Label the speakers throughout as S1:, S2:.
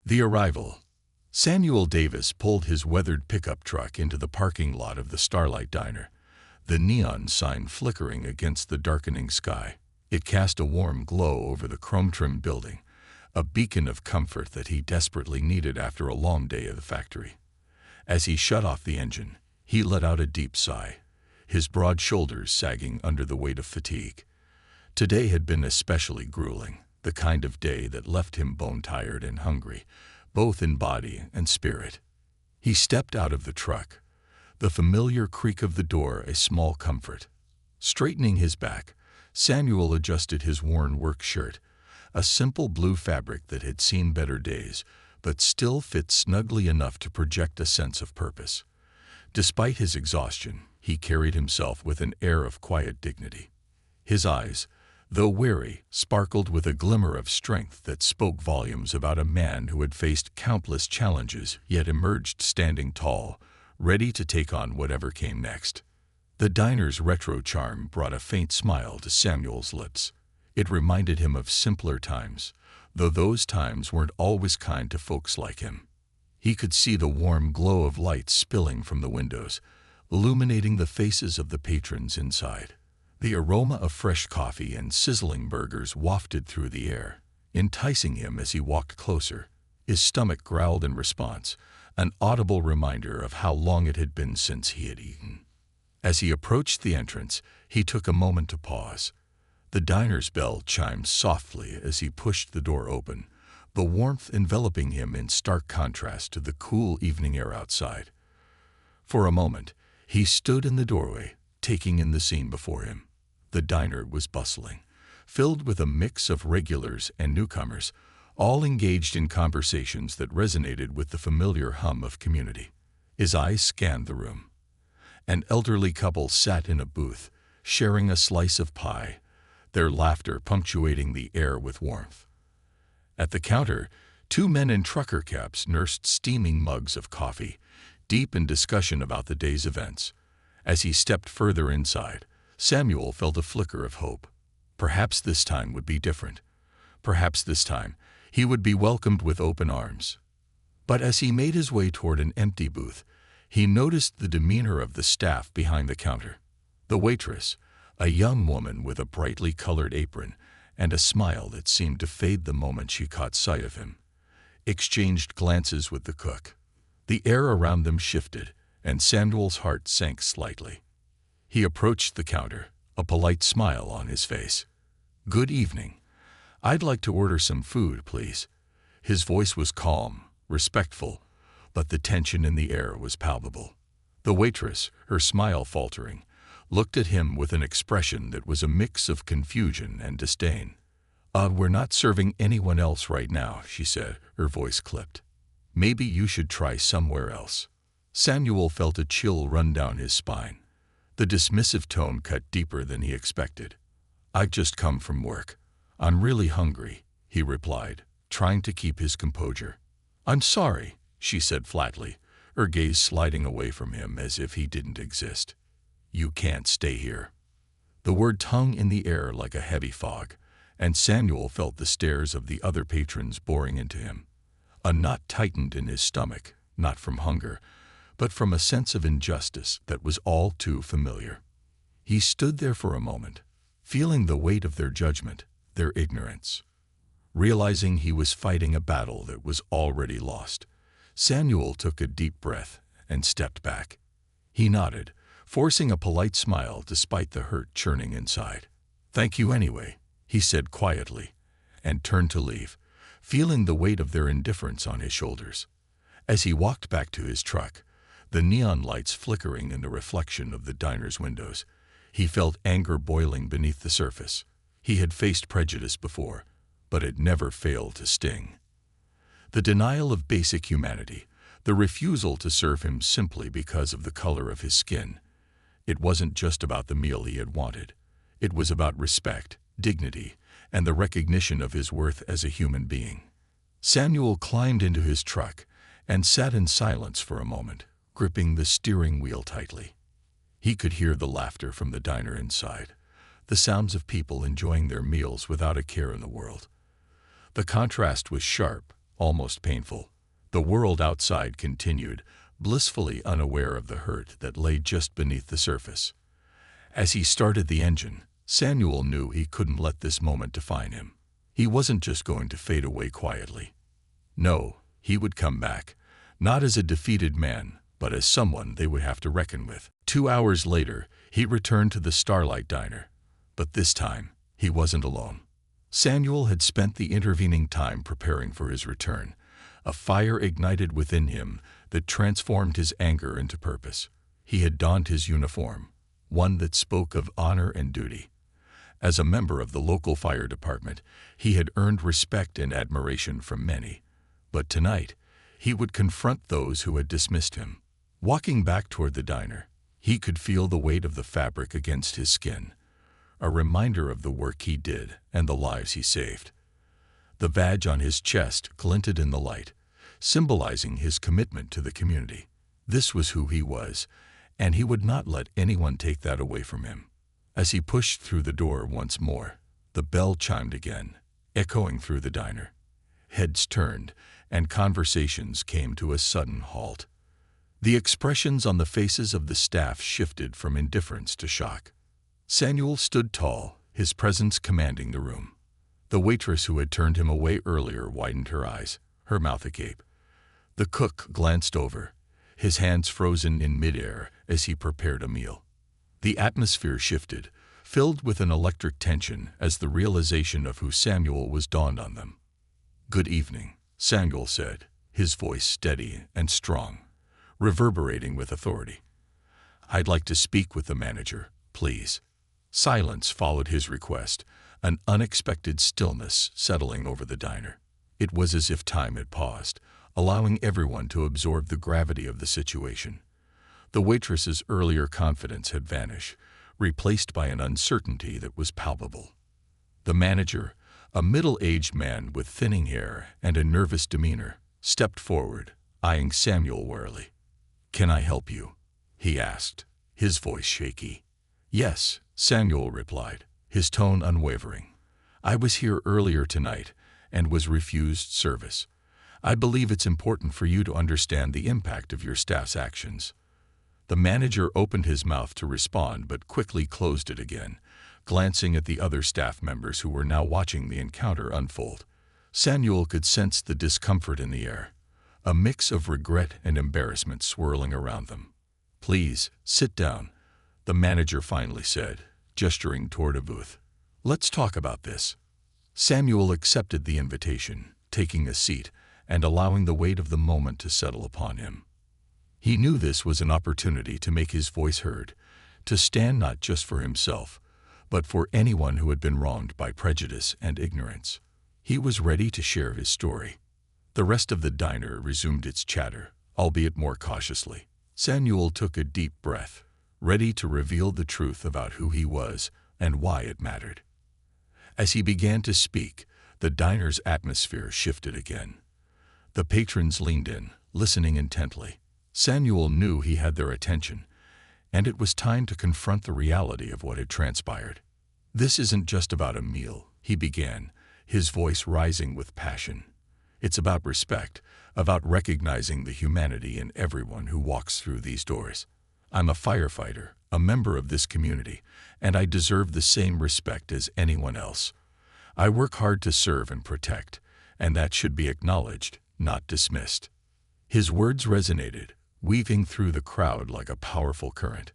S1: The arrival. Samuel Davis pulled his weathered pickup truck into the parking lot of the Starlight Diner, the neon sign flickering against the darkening sky. It cast a warm glow over the chrome-trimmed building, a beacon of comfort that he desperately needed after a long day at the factory. As he shut off the engine, he let out a deep sigh, his broad shoulders sagging under the weight of fatigue. Today had been especially grueling, the kind of day that left him bone-tired and hungry, both in body and spirit. He stepped out of the truck, the familiar creak of the door a small comfort. Straightening his back, Samuel adjusted his worn work shirt, a simple blue fabric that had seen better days, but still fit snugly enough to project a sense of purpose. Despite his exhaustion, he carried himself with an air of quiet dignity. His eyes, though weary, sparkled with a glimmer of strength that spoke volumes about a man who had faced countless challenges yet emerged standing tall, ready to take on whatever came next. The diner's retro charm brought a faint smile to Samuel's lips. It reminded him of simpler times, though those times weren't always kind to folks like him. He could see the warm glow of light spilling from the windows, illuminating the faces of the patrons inside. The aroma of fresh coffee and sizzling burgers wafted through the air, enticing him as he walked closer. His stomach growled in response, an audible reminder of how long it had been since he had eaten. As he approached the entrance, he took a moment to pause. The diner's bell chimed softly as he pushed the door open, the warmth enveloping him in stark contrast to the cool evening air outside. For a moment, he stood in the doorway, taking in the scene before him. The diner was bustling, filled with a mix of regulars and newcomers, all engaged in conversations that resonated with the familiar hum of community. His eyes scanned the room. An elderly couple sat in a booth, sharing a slice of pie, their laughter punctuating the air with warmth. At the counter, two men in trucker caps nursed steaming mugs of coffee, deep in discussion about the day's events. As he stepped further inside, Samuel felt a flicker of hope. Perhaps this time would be different. Perhaps this time he would be welcomed with open arms. But as he made his way toward an empty booth, he noticed the demeanor of the staff behind the counter. The waitress, a young woman with a brightly colored apron and a smile that seemed to fade the moment she caught sight of him, exchanged glances with the cook. The air around them shifted, and Samuel's heart sank slightly. He approached the counter, a polite smile on his face. "Good evening. I'd like to order some food, please." His voice was calm, respectful, but the tension in the air was palpable. The waitress, her smile faltering, looked at him with an expression that was a mix of confusion and disdain. We're not serving anyone else right now," she said, her voice clipped. "Maybe you should try somewhere else." Samuel felt a chill run down his spine. The dismissive tone cut deeper than he expected. "I've just come from work. I'm really hungry," he replied, trying to keep his composure. "I'm sorry," she said flatly, her gaze sliding away from him as if he didn't exist. "You can't stay here." The word hung in the air like a heavy fog, and Samuel felt the stares of the other patrons boring into him. A knot tightened in his stomach, not from hunger, but from a sense of injustice that was all too familiar. He stood there for a moment, feeling the weight of their judgment, their ignorance. Realizing he was fighting a battle that was already lost, Samuel took a deep breath and stepped back. He nodded, forcing a polite smile despite the hurt churning inside. "Thank you anyway," he said quietly, and turned to leave, feeling the weight of their indifference on his shoulders. As he walked back to his truck, the neon lights flickering in the reflection of the diner's windows, he felt anger boiling beneath the surface. He had faced prejudice before, but it never failed to sting. The denial of basic humanity, the refusal to serve him simply because of the color of his skin. It wasn't just about the meal he had wanted. It was about respect, dignity, and the recognition of his worth as a human being. Samuel climbed into his truck and sat in silence for a moment, gripping the steering wheel tightly. He could hear the laughter from the diner inside, the sounds of people enjoying their meals without a care in the world. The contrast was sharp, almost painful. The world outside continued, blissfully unaware of the hurt that lay just beneath the surface. As he started the engine, Samuel knew he couldn't let this moment define him. He wasn't just going to fade away quietly. No, he would come back, not as a defeated man, but as someone they would have to reckon with. 2 hours later, he returned to the Starlight Diner. But this time, he wasn't alone. Samuel had spent the intervening time preparing for his return. A fire ignited within him that transformed his anger into purpose. He had donned his uniform, one that spoke of honor and duty. As a member of the local fire department, he had earned respect and admiration from many. But tonight, he would confront those who had dismissed him. Walking back toward the diner, he could feel the weight of the fabric against his skin, a reminder of the work he did and the lives he saved. The badge on his chest glinted in the light, symbolizing his commitment to the community. This was who he was, and he would not let anyone take that away from him. As he pushed through the door once more, the bell chimed again, echoing through the diner. Heads turned, and conversations came to a sudden halt. The expressions on the faces of the staff shifted from indifference to shock. Samuel stood tall, his presence commanding the room. The waitress who had turned him away earlier widened her eyes, her mouth agape. The cook glanced over, his hands frozen in midair as he prepared a meal. The atmosphere shifted, filled with an electric tension as the realization of who Samuel was dawned on them. "Good evening," Samuel said, his voice steady and strong, reverberating with authority. "I'd like to speak with the manager, please." Silence followed his request, an unexpected stillness settling over the diner. It was as if time had paused, allowing everyone to absorb the gravity of the situation. The waitress's earlier confidence had vanished, replaced by an uncertainty that was palpable. The manager, a middle-aged man with thinning hair and a nervous demeanor, stepped forward, eyeing Samuel warily. "Can I help you?" he asked, his voice shaky. "Yes," Samuel replied, his tone unwavering. "I was here earlier tonight and was refused service. I believe it's important for you to understand the impact of your staff's actions." The manager opened his mouth to respond but quickly closed it again, glancing at the other staff members who were now watching the encounter unfold. Samuel could sense the discomfort in the air, a mix of regret and embarrassment swirling around them. "Please, sit down," the manager finally said, gesturing toward a booth. "Let's talk about this." Samuel accepted the invitation, taking a seat and allowing the weight of the moment to settle upon him. He knew this was an opportunity to make his voice heard, to stand not just for himself, but for anyone who had been wronged by prejudice and ignorance. He was ready to share his story. The rest of the diner resumed its chatter, albeit more cautiously. Samuel took a deep breath, ready to reveal the truth about who he was and why it mattered. As he began to speak, the diner's atmosphere shifted again. The patrons leaned in, listening intently. Samuel knew he had their attention, and it was time to confront the reality of what had transpired. "This isn't just about a meal," he began, his voice rising with passion. "It's about respect, about recognizing the humanity in everyone who walks through these doors. I'm a firefighter, a member of this community, and I deserve the same respect as anyone else. I work hard to serve and protect, and that should be acknowledged, not dismissed." His words resonated, weaving through the crowd like a powerful current.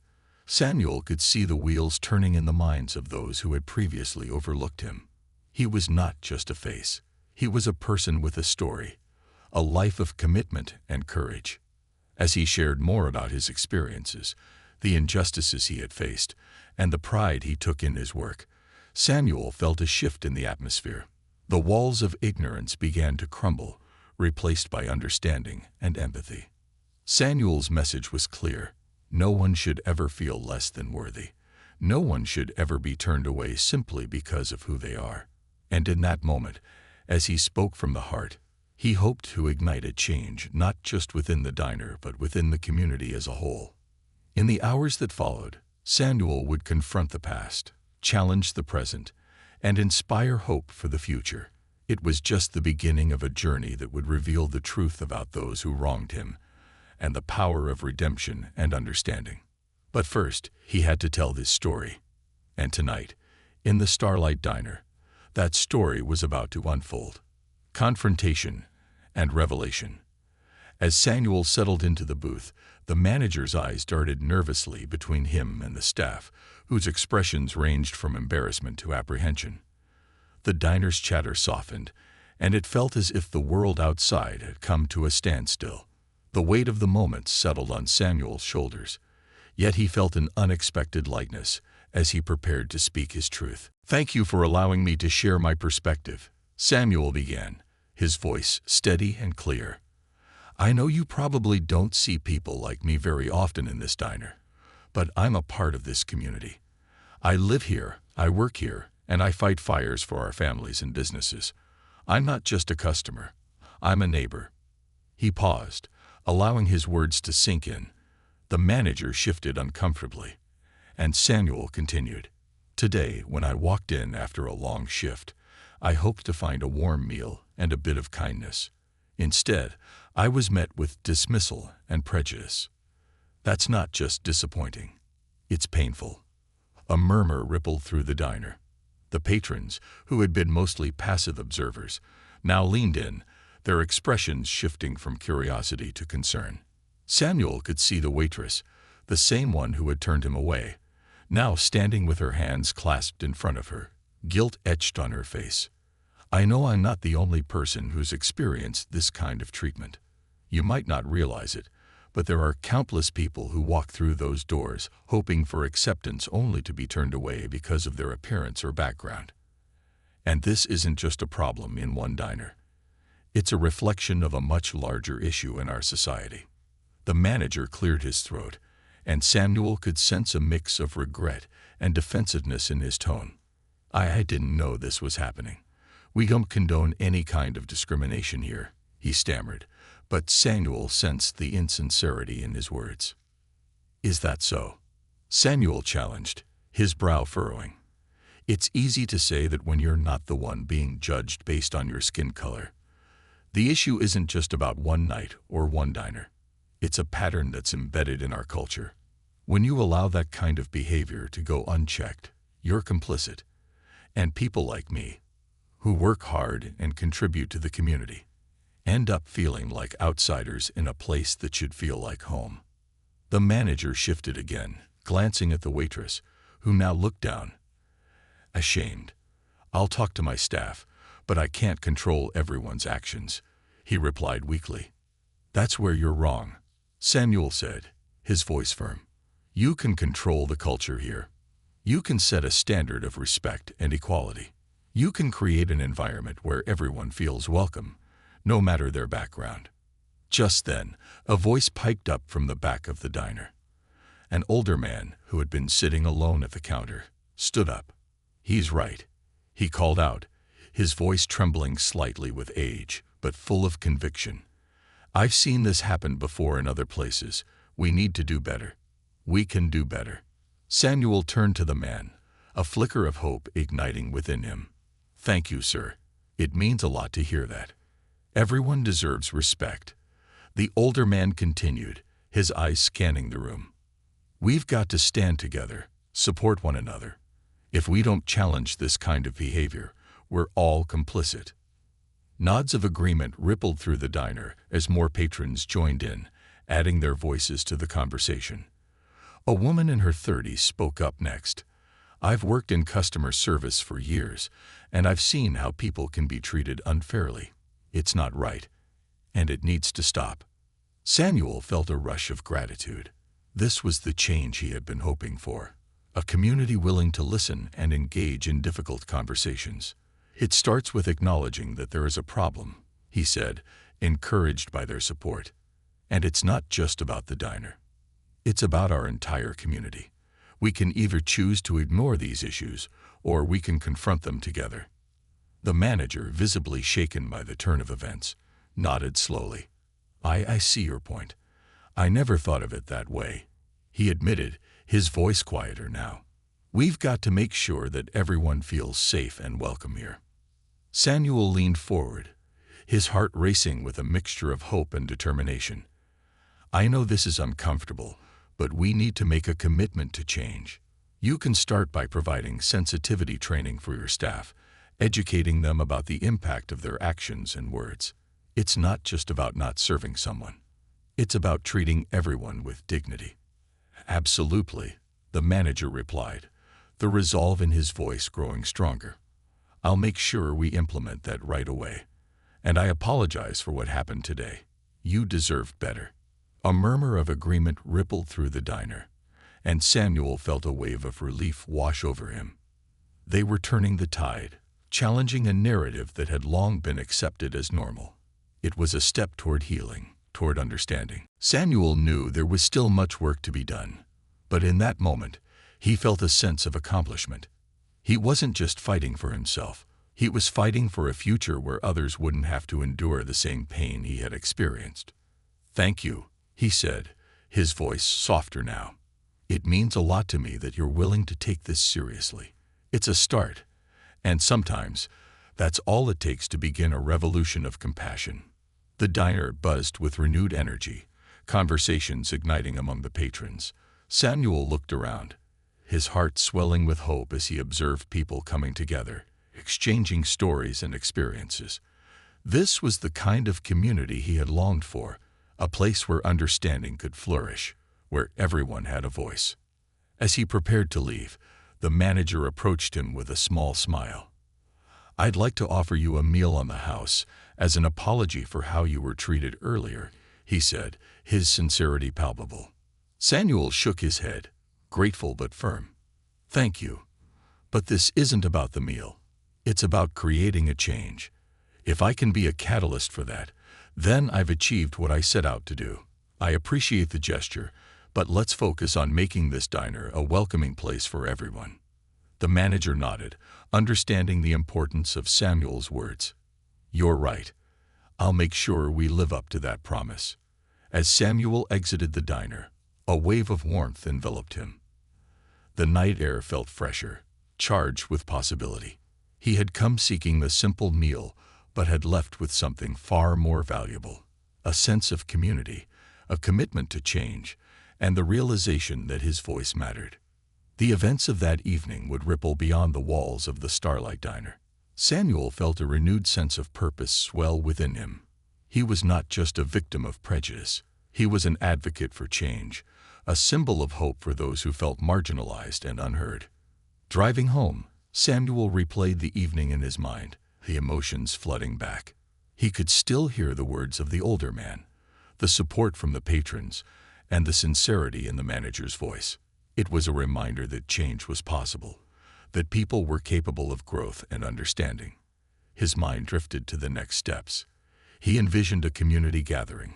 S1: Samuel could see the wheels turning in the minds of those who had previously overlooked him. He was not just a face. He was a person with a story, a life of commitment and courage. As he shared more about his experiences, the injustices he had faced, and the pride he took in his work, Samuel felt a shift in the atmosphere. The walls of ignorance began to crumble, replaced by understanding and empathy. Samuel's message was clear. No one should ever feel less than worthy. No one should ever be turned away simply because of who they are. And in that moment, as he spoke from the heart, he hoped to ignite a change not just within the diner but within the community as a whole. In the hours that followed, Samuel would confront the past, challenge the present, and inspire hope for the future. It was just the beginning of a journey that would reveal the truth about those who wronged him, and the power of redemption and understanding. But first, he had to tell this story. And tonight, in the Starlight Diner, that story was about to unfold. Confrontation and revelation. As Samuel settled into the booth, the manager's eyes darted nervously between him and the staff, whose expressions ranged from embarrassment to apprehension. The diner's chatter softened, and it felt as if the world outside had come to a standstill. The weight of the moment settled on Samuel's shoulders, yet he felt an unexpected lightness as he prepared to speak his truth. "Thank you for allowing me to share my perspective," Samuel began, his voice steady and clear. "I know you probably don't see people like me very often in this diner, but I'm a part of this community. I live here, I work here, and I fight fires for our families and businesses. I'm not just a customer, I'm a neighbor." He paused, allowing his words to sink in. The manager shifted uncomfortably, and Samuel continued. "Today, when I walked in after a long shift, I hoped to find a warm meal and a bit of kindness. Instead, I was met with dismissal and prejudice. That's not just disappointing, it's painful." A murmur rippled through the diner. The patrons, who had been mostly passive observers, now leaned in, their expressions shifting from curiosity to concern. Samuel could see the waitress, the same one who had turned him away, now standing with her hands clasped in front of her, guilt etched on her face. "I know I'm not the only person who's experienced this kind of treatment. You might not realize it, but there are countless people who walk through those doors hoping for acceptance only to be turned away because of their appearance or background. And this isn't just a problem in one diner. It's a reflection of a much larger issue in our society." The manager cleared his throat, and Samuel could sense a mix of regret and defensiveness in his tone. I didn't know this was happening. We don't condone any kind of discrimination here," he stammered, but Samuel sensed the insincerity in his words. "Is that so?" Samuel challenged, his brow furrowing. "It's easy to say that when you're not the one being judged based on your skin color. The issue isn't just about one night or one diner. It's a pattern that's embedded in our culture. When you allow that kind of behavior to go unchecked, you're complicit. And people like me, who work hard and contribute to the community, end up feeling like outsiders in a place that should feel like home." The manager shifted again, glancing at the waitress, who now looked down. "Ashamed. I'll talk to my staff, but I can't control everyone's actions," he replied weakly. "That's where you're wrong," Samuel said, his voice firm. "You can control the culture here. You can set a standard of respect and equality. You can create an environment where everyone feels welcome, no matter their background." Just then, a voice piped up from the back of the diner. An older man, who had been sitting alone at the counter, stood up. "He's right," he called out, his voice trembling slightly with age, but full of conviction. "I've seen this happen before in other places. We need to do better. We can do better." Samuel turned to the man, a flicker of hope igniting within him. "Thank you, sir. It means a lot to hear that. Everyone deserves respect." The older man continued, his eyes scanning the room. "We've got to stand together, support one another. If we don't challenge this kind of behavior, we're all complicit." Nods of agreement rippled through the diner as more patrons joined in, adding their voices to the conversation. A woman in her 30s spoke up next. "I've worked in customer service for years, and I've seen how people can be treated unfairly. It's not right, and it needs to stop." Samuel felt a rush of gratitude. This was the change he had been hoping for, a community willing to listen and engage in difficult conversations. "It starts with acknowledging that there is a problem," he said, encouraged by their support. "And it's not just about the diner. It's about our entire community. We can either choose to ignore these issues, or we can confront them together." The manager, visibly shaken by the turn of events, nodded slowly. I see your point. I never thought of it that way," he admitted, his voice quieter now. "We've got to make sure that everyone feels safe and welcome here." Samuel leaned forward, his heart racing with a mixture of hope and determination. I know this is uncomfortable, but we need to make a commitment to change. You can start by providing sensitivity training for your staff, educating them about the impact of their actions and words. It's not just about not serving someone. It's about treating everyone with dignity. Absolutely, the manager replied, the resolve in his voice growing stronger. I'll make sure we implement that right away. And I apologize for what happened today. You deserved better. A murmur of agreement rippled through the diner, and Samuel felt a wave of relief wash over him. They were turning the tide, challenging a narrative that had long been accepted as normal. It was a step toward healing, toward understanding. Samuel knew there was still much work to be done, but in that moment, he felt a sense of accomplishment. He wasn't just fighting for himself. He was fighting for a future where others wouldn't have to endure the same pain he had experienced. Thank you, he said, his voice softer now. It means a lot to me that you're willing to take this seriously. It's a start, and sometimes that's all it takes to begin a revolution of compassion. The diner buzzed with renewed energy, conversations igniting among the patrons. Samuel looked around, his heart swelling with hope as he observed people coming together, exchanging stories and experiences. This was the kind of community he had longed for, a place where understanding could flourish, where everyone had a voice. As he prepared to leave, the manager approached him with a small smile. I'd like to offer you a meal on the house as an apology for how you were treated earlier, he said, his sincerity palpable. Samuel shook his head, grateful but firm. Thank you. But this isn't about the meal. It's about creating a change. If I can be a catalyst for that, then I've achieved what I set out to do. I appreciate the gesture, but let's focus on making this diner a welcoming place for everyone. The manager nodded, understanding the importance of Samuel's words. You're right. I'll make sure we live up to that promise. As Samuel exited the diner, a wave of warmth enveloped him. The night air felt fresher, charged with possibility. He had come seeking the simple meal, but had left with something far more valuable, a sense of community, a commitment to change, and the realization that his voice mattered. The events of that evening would ripple beyond the walls of the Starlight Diner. Samuel felt a renewed sense of purpose swell within him. He was not just a victim of prejudice. He was an advocate for change, a symbol of hope for those who felt marginalized and unheard. Driving home, Samuel replayed the evening in his mind, the emotions flooding back. He could still hear the words of the older man, the support from the patrons, and the sincerity in the manager's voice. It was a reminder that change was possible, that people were capable of growth and understanding. His mind drifted to the next steps. He envisioned a community gathering,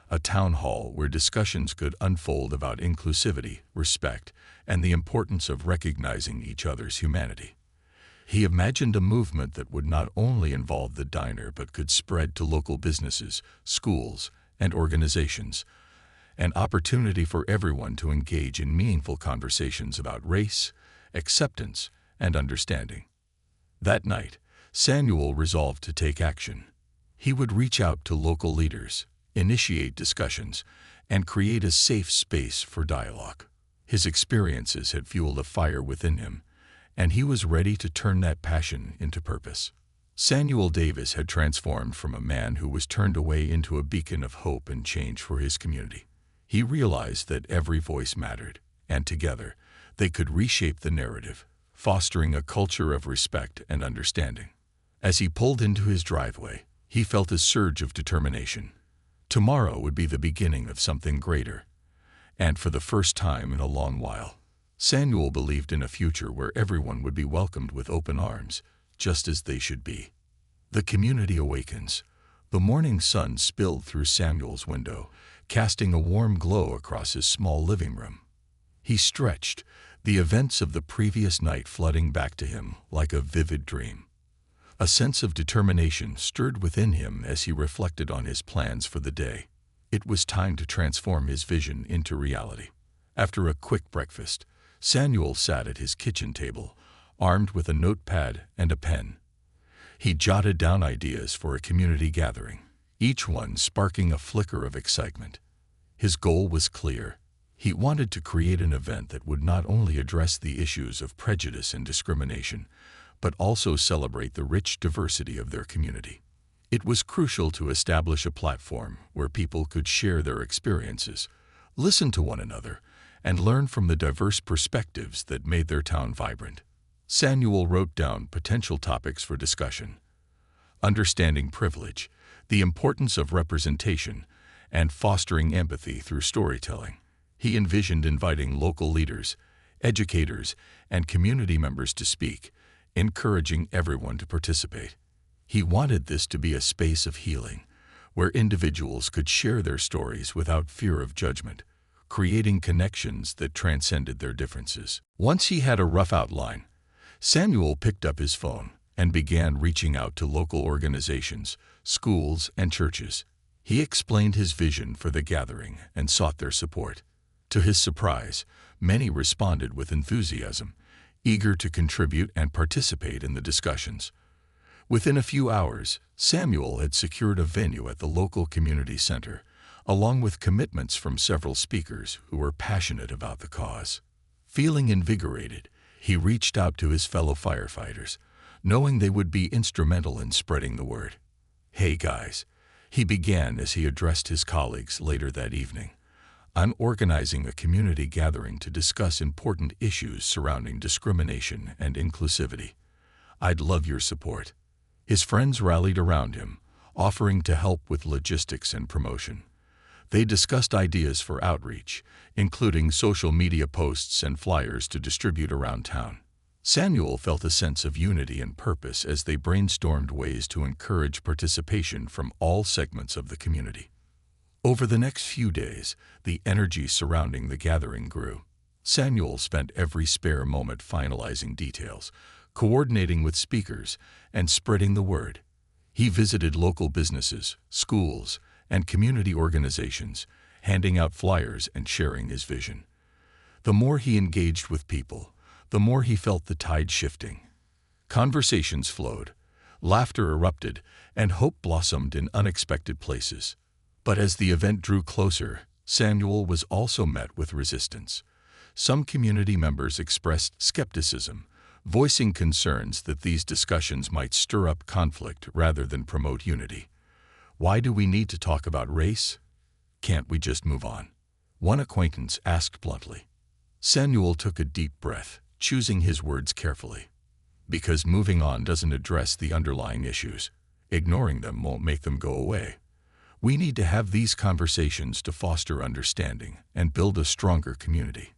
S1: a town hall where discussions could unfold about inclusivity, respect, and the importance of recognizing each other's humanity. He imagined a movement that would not only involve the diner but could spread to local businesses, schools, and organizations, an opportunity for everyone to engage in meaningful conversations about race, acceptance, and understanding. That night, Samuel resolved to take action. He would reach out to local leaders, initiate discussions, and create a safe space for dialogue. His experiences had fueled a fire within him, and he was ready to turn that passion into purpose. Samuel Davis had transformed from a man who was turned away into a beacon of hope and change for his community. He realized that every voice mattered, and together, they could reshape the narrative, fostering a culture of respect and understanding. As he pulled into his driveway, he felt a surge of determination. Tomorrow would be the beginning of something greater. And for the first time in a long while, Samuel believed in a future where everyone would be welcomed with open arms, just as they should be. The community awakens. The morning sun spilled through Samuel's window, casting a warm glow across his small living room. He stretched, the events of the previous night flooding back to him like a vivid dream. A sense of determination stirred within him as he reflected on his plans for the day. It was time to transform his vision into reality. After a quick breakfast, Samuel sat at his kitchen table, armed with a notepad and a pen. He jotted down ideas for a community gathering, each one sparking a flicker of excitement. His goal was clear. He wanted to create an event that would not only address the issues of prejudice and discrimination, but also celebrate the rich diversity of their community. It was crucial to establish a platform where people could share their experiences, listen to one another, and learn from the diverse perspectives that made their town vibrant. Samuel wrote down potential topics for discussion: understanding privilege, the importance of representation, and fostering empathy through storytelling. He envisioned inviting local leaders, educators, and community members to speak, encouraging everyone to participate. He wanted this to be a space of healing, where individuals could share their stories without fear of judgment, creating connections that transcended their differences. Once he had a rough outline, Samuel picked up his phone and began reaching out to local organizations, schools, and churches. He explained his vision for the gathering and sought their support. To his surprise, many responded with enthusiasm, eager to contribute and participate in the discussions. Within a few hours, Samuel had secured a venue at the local community center, along with commitments from several speakers who were passionate about the cause. Feeling invigorated, he reached out to his fellow firefighters, knowing they would be instrumental in spreading the word. "Hey guys," he began as he addressed his colleagues later that evening. "I'm organizing a community gathering to discuss important issues surrounding discrimination and inclusivity. I'd love your support." His friends rallied around him, offering to help with logistics and promotion. They discussed ideas for outreach, including social media posts and flyers to distribute around town. Samuel felt a sense of unity and purpose as they brainstormed ways to encourage participation from all segments of the community. Over the next few days, the energy surrounding the gathering grew. Samuel spent every spare moment finalizing details, coordinating with speakers, and spreading the word. He visited local businesses, schools, and community organizations, handing out flyers and sharing his vision. The more he engaged with people, the more he felt the tide shifting. Conversations flowed, laughter erupted, and hope blossomed in unexpected places. But as the event drew closer, Samuel was also met with resistance. Some community members expressed skepticism, voicing concerns that these discussions might stir up conflict rather than promote unity. "Why do we need to talk about race? Can't we just move on?" one acquaintance asked bluntly. Samuel took a deep breath, choosing his words carefully. "Because moving on doesn't address the underlying issues. Ignoring them won't make them go away. We need to have these conversations to foster understanding and build a stronger community."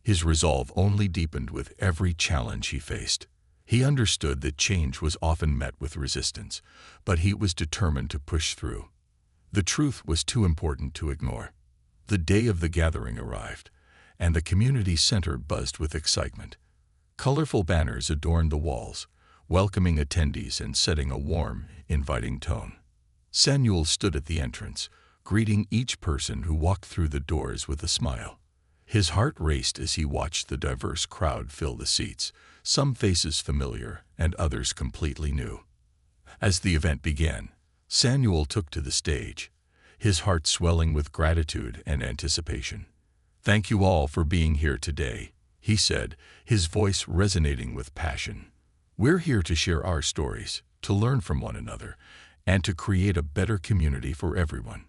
S1: His resolve only deepened with every challenge he faced. He understood that change was often met with resistance, but he was determined to push through. The truth was too important to ignore. The day of the gathering arrived, and the community center buzzed with excitement. Colorful banners adorned the walls, welcoming attendees and setting a warm, inviting tone. Samuel stood at the entrance, greeting each person who walked through the doors with a smile. His heart raced as he watched the diverse crowd fill the seats, some faces familiar and others completely new. As the event began, Samuel took to the stage, his heart swelling with gratitude and anticipation. "Thank you all for being here today," he said, his voice resonating with passion. "We're here to share our stories, to learn from one another, and to create a better community for everyone.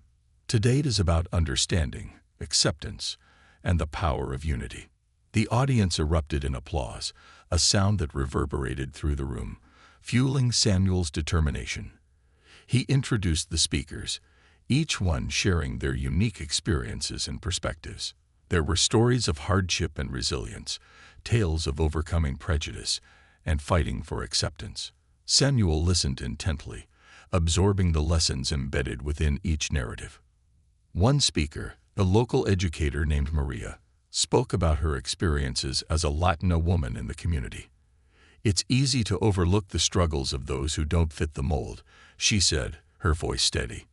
S1: Today it is about understanding, acceptance, and the power of unity." The audience erupted in applause, a sound that reverberated through the room, fueling Samuel's determination. He introduced the speakers, each one sharing their unique experiences and perspectives. There were stories of hardship and resilience, tales of overcoming prejudice, and fighting for acceptance. Samuel listened intently, absorbing the lessons embedded within each narrative. One speaker, a local educator named Maria, spoke about her experiences as a Latina woman in the community. "It's easy to overlook the struggles of those who don't fit the mold," she said, her voice steady.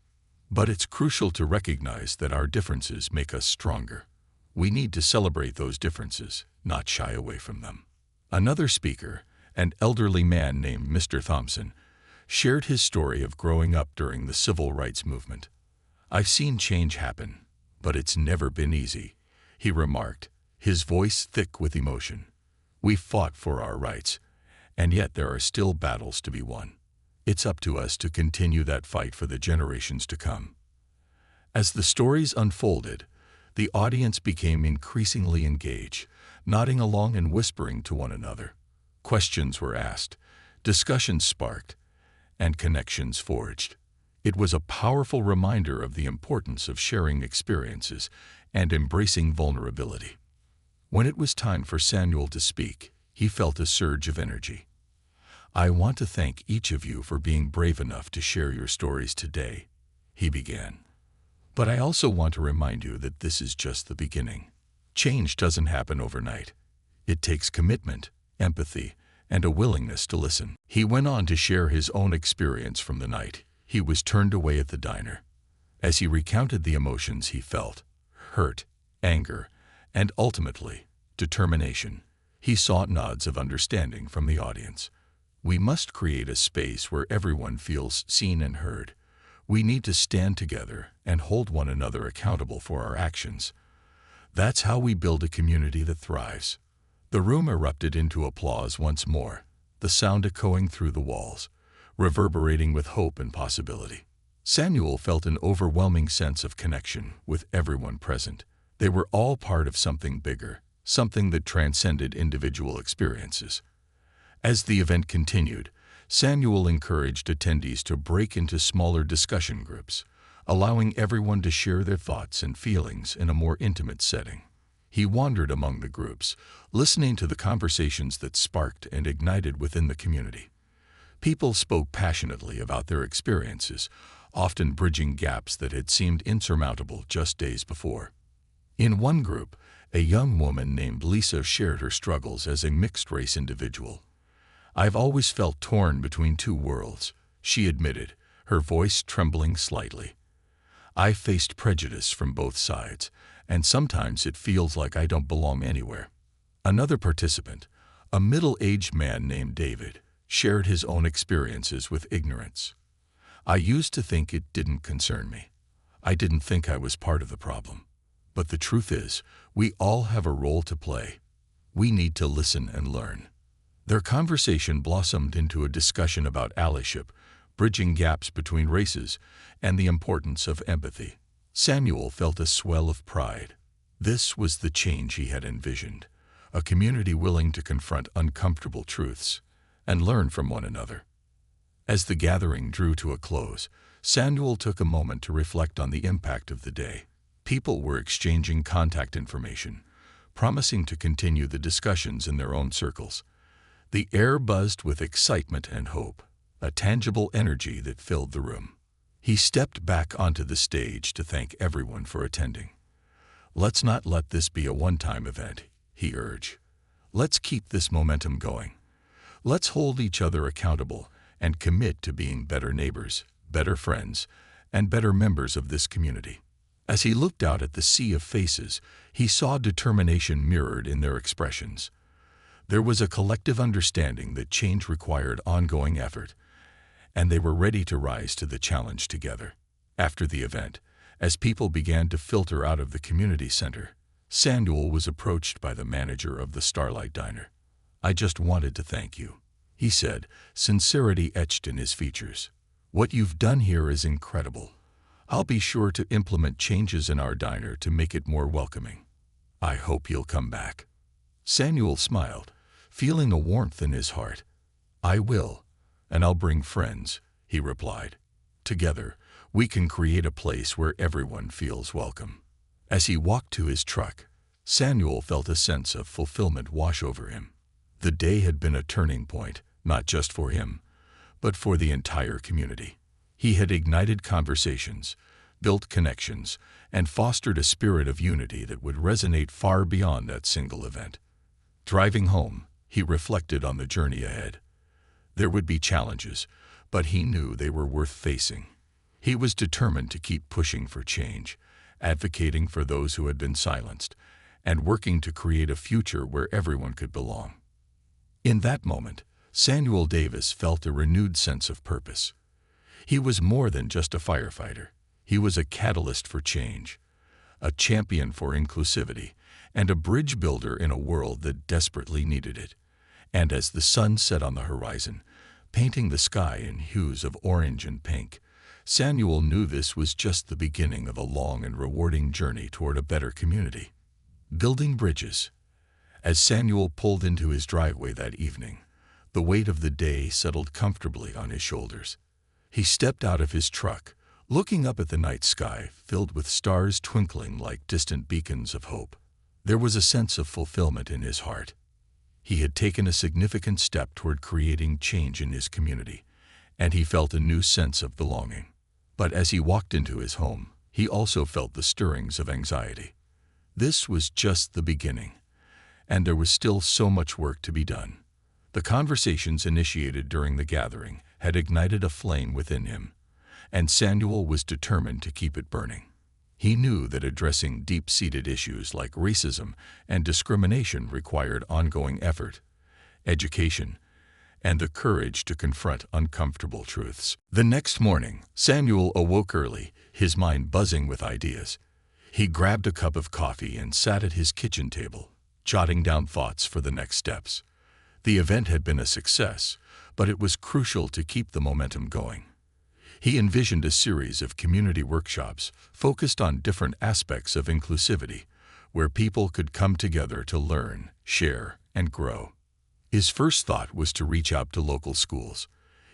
S1: "But it's crucial to recognize that our differences make us stronger. We need to celebrate those differences, not shy away from them." Another speaker, an elderly man named Mr. Thompson, shared his story of growing up during the civil rights movement. "I've seen change happen, but it's never been easy," he remarked, his voice thick with emotion. "We fought for our rights, and yet there are still battles to be won. It's up to us to continue that fight for the generations to come." As the stories unfolded, the audience became increasingly engaged, nodding along and whispering to one another. Questions were asked, discussions sparked, and connections forged. It was a powerful reminder of the importance of sharing experiences and embracing vulnerability. When it was time for Samuel to speak, he felt a surge of energy. "I want to thank each of you for being brave enough to share your stories today," he began. "But I also want to remind you that this is just the beginning. Change doesn't happen overnight. It takes commitment, empathy, and a willingness to listen." He went on to share his own experience from the night he was turned away at the diner. As he recounted the emotions he felt, hurt, anger, and ultimately, determination, he sought nods of understanding from the audience. "We must create a space where everyone feels seen and heard. We need to stand together and hold one another accountable for our actions. That's how we build a community that thrives." The room erupted into applause once more, the sound echoing through the walls, reverberating with hope and possibility. Samuel felt an overwhelming sense of connection with everyone present. They were all part of something bigger, something that transcended individual experiences. As the event continued, Samuel encouraged attendees to break into smaller discussion groups, allowing everyone to share their thoughts and feelings in a more intimate setting. He wandered among the groups, listening to the conversations that sparked and ignited within the community. People spoke passionately about their experiences, often bridging gaps that had seemed insurmountable just days before. In one group, a young woman named Lisa shared her struggles as a mixed-race individual. "I've always felt torn between two worlds," she admitted, her voice trembling slightly. "I faced prejudice from both sides, and sometimes it feels like I don't belong anywhere." Another participant, a middle-aged man named David, shared his own experiences with ignorance. "I used to think it didn't concern me. I didn't think I was part of the problem. But the truth is, we all have a role to play. We need to listen and learn." Their conversation blossomed into a discussion about allyship, bridging gaps between races, and the importance of empathy. Samuel felt a swell of pride. This was the change he had envisioned, a community willing to confront uncomfortable truths and learn from one another. As the gathering drew to a close, Samuel took a moment to reflect on the impact of the day. People were exchanging contact information, promising to continue the discussions in their own circles. The air buzzed with excitement and hope, a tangible energy that filled the room. He stepped back onto the stage to thank everyone for attending. "Let's not let this be a one-time event," he urged. "Let's keep this momentum going. Let's hold each other accountable and commit to being better neighbors, better friends, and better members of this community." As he looked out at the sea of faces, he saw determination mirrored in their expressions. There was a collective understanding that change required ongoing effort, and they were ready to rise to the challenge together. After the event, as people began to filter out of the community center, Samuel was approached by the manager of the Starlight Diner. "I just wanted to thank you," he said, sincerity etched in his features. "What you've done here is incredible. I'll be sure to implement changes in our diner to make it more welcoming. I hope you'll come back." Samuel smiled, feeling a warmth in his heart. "I will, and I'll bring friends," he replied. "Together, we can create a place where everyone feels welcome." As he walked to his truck, Samuel felt a sense of fulfillment wash over him. The day had been a turning point, not just for him, but for the entire community. He had ignited conversations, built connections, and fostered a spirit of unity that would resonate far beyond that single event. Driving home, he reflected on the journey ahead. There would be challenges, but he knew they were worth facing. He was determined to keep pushing for change, advocating for those who had been silenced, and working to create a future where everyone could belong. In that moment, Samuel Davis felt a renewed sense of purpose. He was more than just a firefighter. He was a catalyst for change, a champion for inclusivity, and a bridge builder in a world that desperately needed it. And as the sun set on the horizon, painting the sky in hues of orange and pink, Samuel knew this was just the beginning of a long and rewarding journey toward a better community. Building bridges. As Samuel pulled into his driveway that evening, the weight of the day settled comfortably on his shoulders. He stepped out of his truck, looking up at the night sky filled with stars twinkling like distant beacons of hope. There was a sense of fulfillment in his heart. He had taken a significant step toward creating change in his community, and he felt a new sense of belonging. But as he walked into his home, he also felt the stirrings of anxiety. This was just the beginning, and there was still so much work to be done. The conversations initiated during the gathering had ignited a flame within him, and Samuel was determined to keep it burning. He knew that addressing deep-seated issues like racism and discrimination required ongoing effort, education, and the courage to confront uncomfortable truths. The next morning, Samuel awoke early, his mind buzzing with ideas. He grabbed a cup of coffee and sat at his kitchen table, jotting down thoughts for the next steps. The event had been a success, but it was crucial to keep the momentum going. He envisioned a series of community workshops focused on different aspects of inclusivity, where people could come together to learn, share, and grow. His first thought was to reach out to local schools.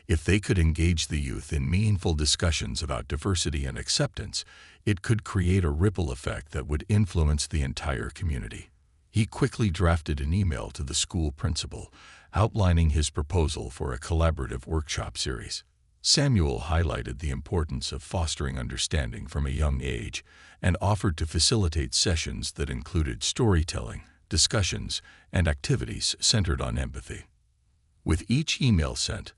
S1: If they could engage the youth in meaningful discussions about diversity and acceptance, it could create a ripple effect that would influence the entire community. He quickly drafted an email to the school principal, outlining his proposal for a collaborative workshop series. Samuel highlighted the importance of fostering understanding from a young age and offered to facilitate sessions that included storytelling, discussions, and activities centered on empathy. With each email sent,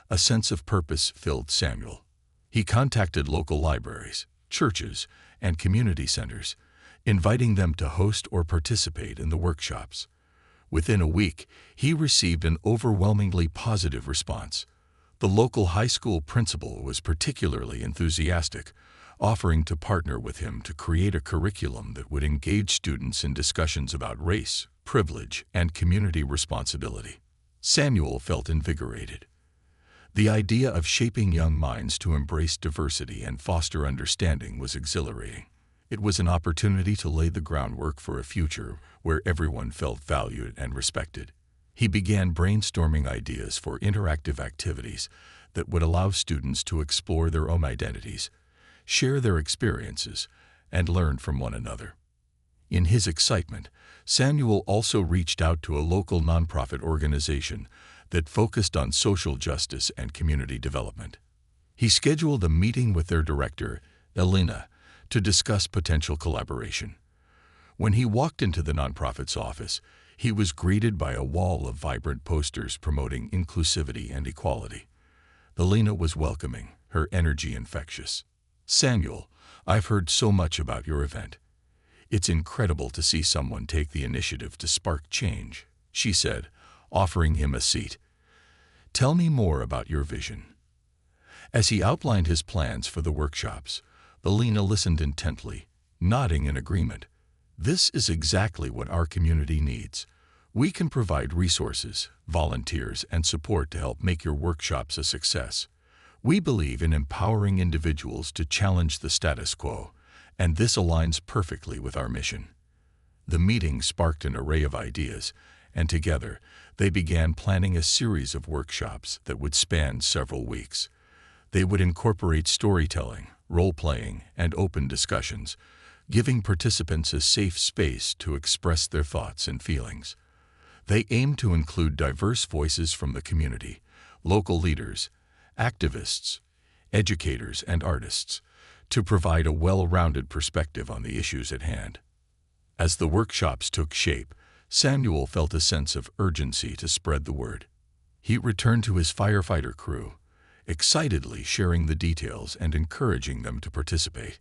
S1: a sense of purpose filled Samuel. He contacted local libraries, churches, and community centers, inviting them to host or participate in the workshops. Within a week, he received an overwhelmingly positive response. The local high school principal was particularly enthusiastic, offering to partner with him to create a curriculum that would engage students in discussions about race, privilege, and community responsibility. Samuel felt invigorated. The idea of shaping young minds to embrace diversity and foster understanding was exhilarating. It was an opportunity to lay the groundwork for a future where everyone felt valued and respected. He began brainstorming ideas for interactive activities that would allow students to explore their own identities, share their experiences, and learn from one another. In his excitement, Samuel also reached out to a local nonprofit organization that focused on social justice and community development. He scheduled a meeting with their director, Elena, to discuss potential collaboration. When he walked into the nonprofit's office, he was greeted by a wall of vibrant posters promoting inclusivity and equality. Elena was welcoming, her energy infectious. "Samuel, I've heard so much about your event. It's incredible to see someone take the initiative to spark change," she said, offering him a seat. "Tell me more about your vision." As he outlined his plans for the workshops, Elena listened intently, nodding in agreement. "This is exactly what our community needs. We can provide resources, volunteers, and support to help make your workshops a success. We believe in empowering individuals to challenge the status quo, and this aligns perfectly with our mission." The meeting sparked an array of ideas, and together they began planning a series of workshops that would span several weeks. They would incorporate storytelling, role-playing, and open discussions, giving participants a safe space to express their thoughts and feelings. They aimed to include diverse voices from the community, local leaders, activists, educators, and artists, to provide a well-rounded perspective on the issues at hand. As the workshops took shape, Samuel felt a sense of urgency to spread the word. He returned to his firefighter crew, excitedly sharing the details and encouraging them to participate.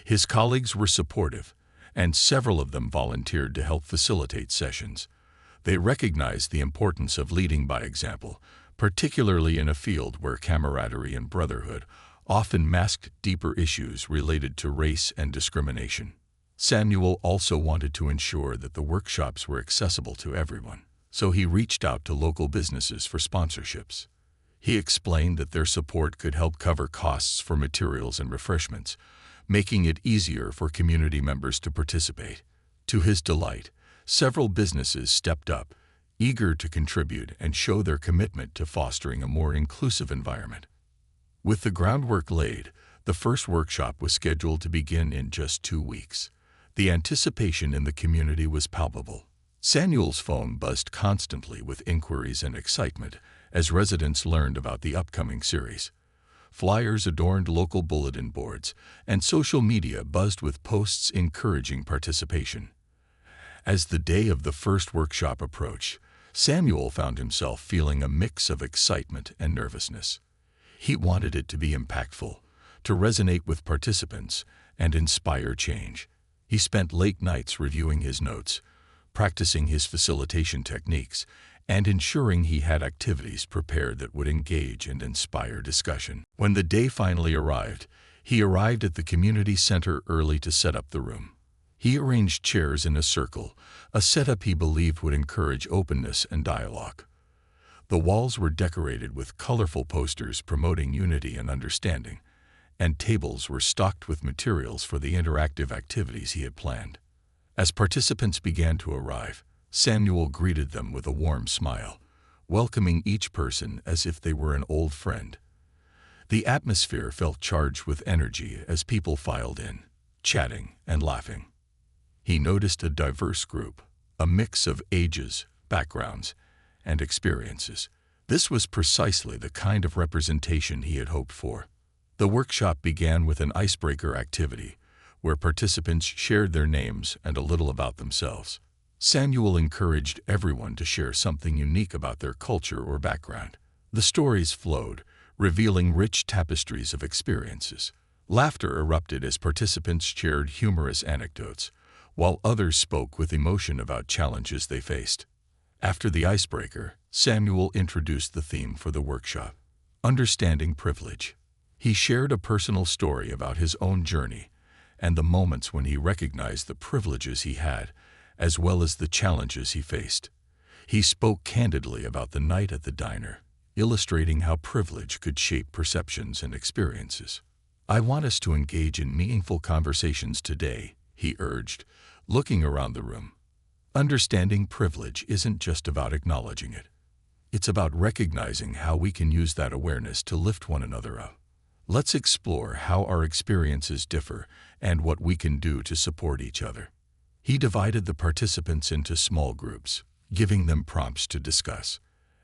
S1: His colleagues were supportive, and several of them volunteered to help facilitate sessions. They recognized the importance of leading by example, particularly in a field where camaraderie and brotherhood often masked deeper issues related to race and discrimination. Samuel also wanted to ensure that the workshops were accessible to everyone, so he reached out to local businesses for sponsorships. He explained that their support could help cover costs for materials and refreshments, making it easier for community members to participate. To his delight, several businesses stepped up, eager to contribute and show their commitment to fostering a more inclusive environment. With the groundwork laid, the first workshop was scheduled to begin in just 2 weeks. The anticipation in the community was palpable. Samuel's phone buzzed constantly with inquiries and excitement as residents learned about the upcoming series. Flyers adorned local bulletin boards, and social media buzzed with posts encouraging participation. As the day of the first workshop approached, Samuel found himself feeling a mix of excitement and nervousness. He wanted it to be impactful, to resonate with participants, and inspire change. He spent late nights reviewing his notes, practicing his facilitation techniques, and ensuring he had activities prepared that would engage and inspire discussion. When the day finally arrived, he arrived at the community center early to set up the room. He arranged chairs in a circle, a setup he believed would encourage openness and dialogue. The walls were decorated with colorful posters promoting unity and understanding, and tables were stocked with materials for the interactive activities he had planned. As participants began to arrive, Samuel greeted them with a warm smile, welcoming each person as if they were an old friend. The atmosphere felt charged with energy as people filed in, chatting and laughing. He noticed a diverse group, a mix of ages, backgrounds, and experiences. This was precisely the kind of representation he had hoped for. The workshop began with an icebreaker activity, where participants shared their names and a little about themselves. Samuel encouraged everyone to share something unique about their culture or background. The stories flowed, revealing rich tapestries of experiences. Laughter erupted as participants shared humorous anecdotes, while others spoke with emotion about challenges they faced. After the icebreaker, Samuel introduced the theme for the workshop, Understanding Privilege. He shared a personal story about his own journey and the moments when he recognized the privileges he had, as well as the challenges he faced. He spoke candidly about the night at the diner, illustrating how privilege could shape perceptions and experiences. "I want us to engage in meaningful conversations today," he urged, looking around the room. Understanding privilege isn't just about acknowledging it. It's about recognizing how we can use that awareness to lift one another up. Let's explore how our experiences differ and what we can do to support each other. He divided the participants into small groups, giving them prompts to discuss.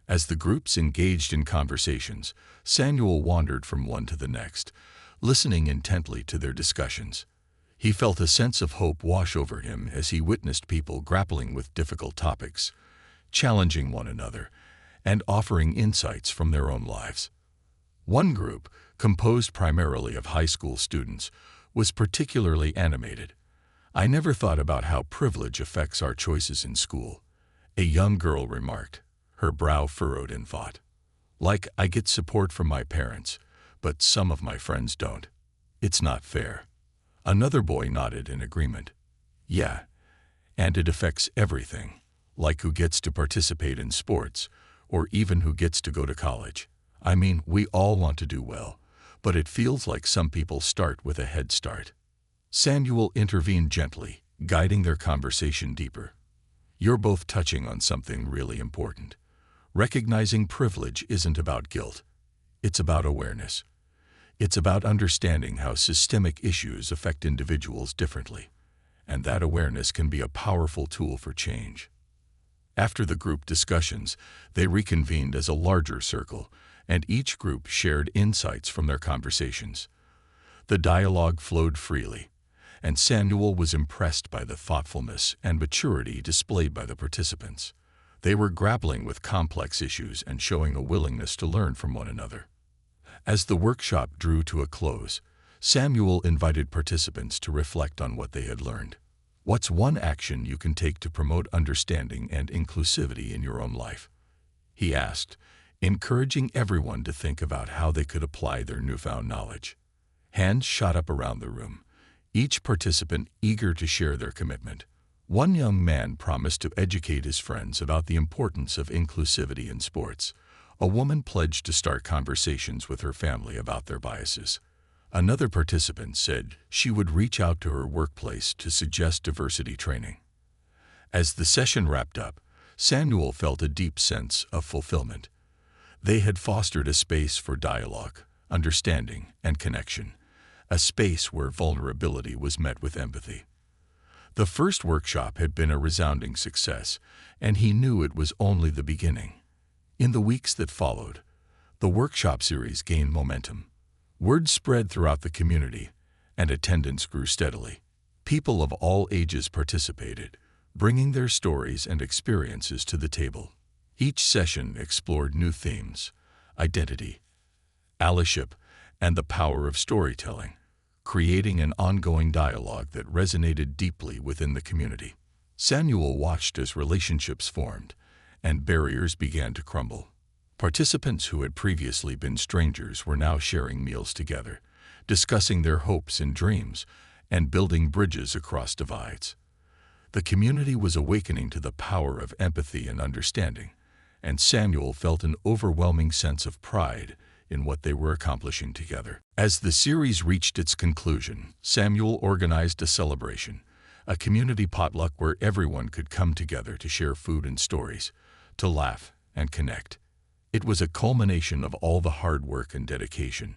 S1: As the groups engaged in conversations, Samuel wandered from one to the next, listening intently to their discussions. He felt a sense of hope wash over him as he witnessed people grappling with difficult topics, challenging one another, and offering insights from their own lives. One group, composed primarily of high school students, was particularly animated. "I never thought about how privilege affects our choices in school," a young girl remarked, her brow furrowed in thought. "Like, I get support from my parents, but some of my friends don't. It's not fair." Another boy nodded in agreement. "Yeah, and it affects everything, like who gets to participate in sports, or even who gets to go to college. I mean, we all want to do well, but it feels like some people start with a head start." Samuel intervened gently, guiding their conversation deeper. "You're both touching on something really important. Recognizing privilege isn't about guilt. It's about awareness. It's about understanding how systemic issues affect individuals differently, and that awareness can be a powerful tool for change." After the group discussions, they reconvened as a larger circle, and each group shared insights from their conversations. The dialogue flowed freely, and Samuel was impressed by the thoughtfulness and maturity displayed by the participants. They were grappling with complex issues and showing a willingness to learn from one another. As the workshop drew to a close, Samuel invited participants to reflect on what they had learned. "What's one action you can take to promote understanding and inclusivity in your own life?" he asked, encouraging everyone to think about how they could apply their newfound knowledge. Hands shot up around the room, each participant eager to share their commitment. One young man promised to educate his friends about the importance of inclusivity in sports. A woman pledged to start conversations with her family about their biases. Another participant said she would reach out to her workplace to suggest diversity training. As the session wrapped up, Samuel felt a deep sense of fulfillment. They had fostered a space for dialogue, understanding, and connection, a space where vulnerability was met with empathy. The first workshop had been a resounding success, and he knew it was only the beginning. In the weeks that followed, the workshop series gained momentum. Word spread throughout the community, and attendance grew steadily. People of all ages participated, bringing their stories and experiences to the table. Each session explored new themes: identity, allyship, and the power of storytelling, creating an ongoing dialogue that resonated deeply within the community. Samuel watched as relationships formed and barriers began to crumble. Participants who had previously been strangers were now sharing meals together, discussing their hopes and dreams, and building bridges across divides. The community was awakening to the power of empathy and understanding, and Samuel felt an overwhelming sense of pride in what they were accomplishing together. As the series reached its conclusion, Samuel organized a celebration, a community potluck where everyone could come together to share food and stories, to laugh and connect. It was a culmination of all the hard work and dedication,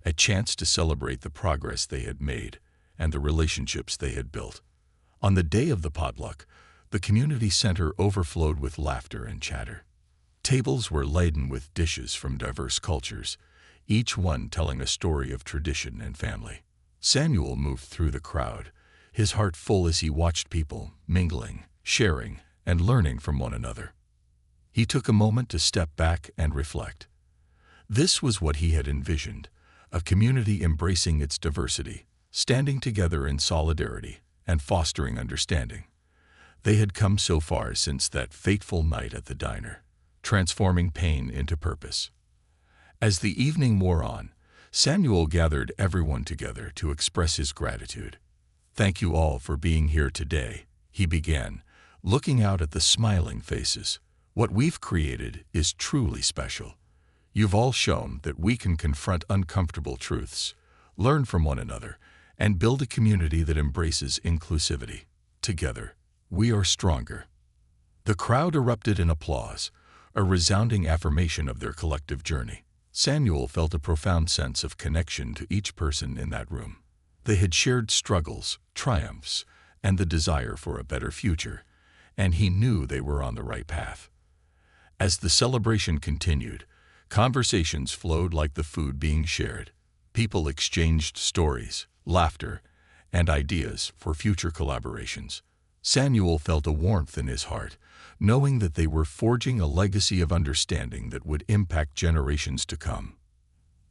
S1: a chance to celebrate the progress they had made and the relationships they had built. On the day of the potluck, the community center overflowed with laughter and chatter. Tables were laden with dishes from diverse cultures, each one telling a story of tradition and family. Samuel moved through the crowd, his heart full as he watched people mingling, sharing, and learning from one another. He took a moment to step back and reflect. This was what he had envisioned, a community embracing its diversity, standing together in solidarity, and fostering understanding. They had come so far since that fateful night at the diner, transforming pain into purpose. As the evening wore on, Samuel gathered everyone together to express his gratitude. "Thank you all for being here today," he began, looking out at the smiling faces. "What we've created is truly special. You've all shown that we can confront uncomfortable truths, learn from one another, and build a community that embraces inclusivity. Together, we are stronger." The crowd erupted in applause, a resounding affirmation of their collective journey. Samuel felt a profound sense of connection to each person in that room. They had shared struggles, triumphs, and the desire for a better future, and he knew they were on the right path. As the celebration continued, conversations flowed like the food being shared. People exchanged stories, laughter, and ideas for future collaborations. Samuel felt a warmth in his heart, knowing that they were forging a legacy of understanding that would impact generations to come.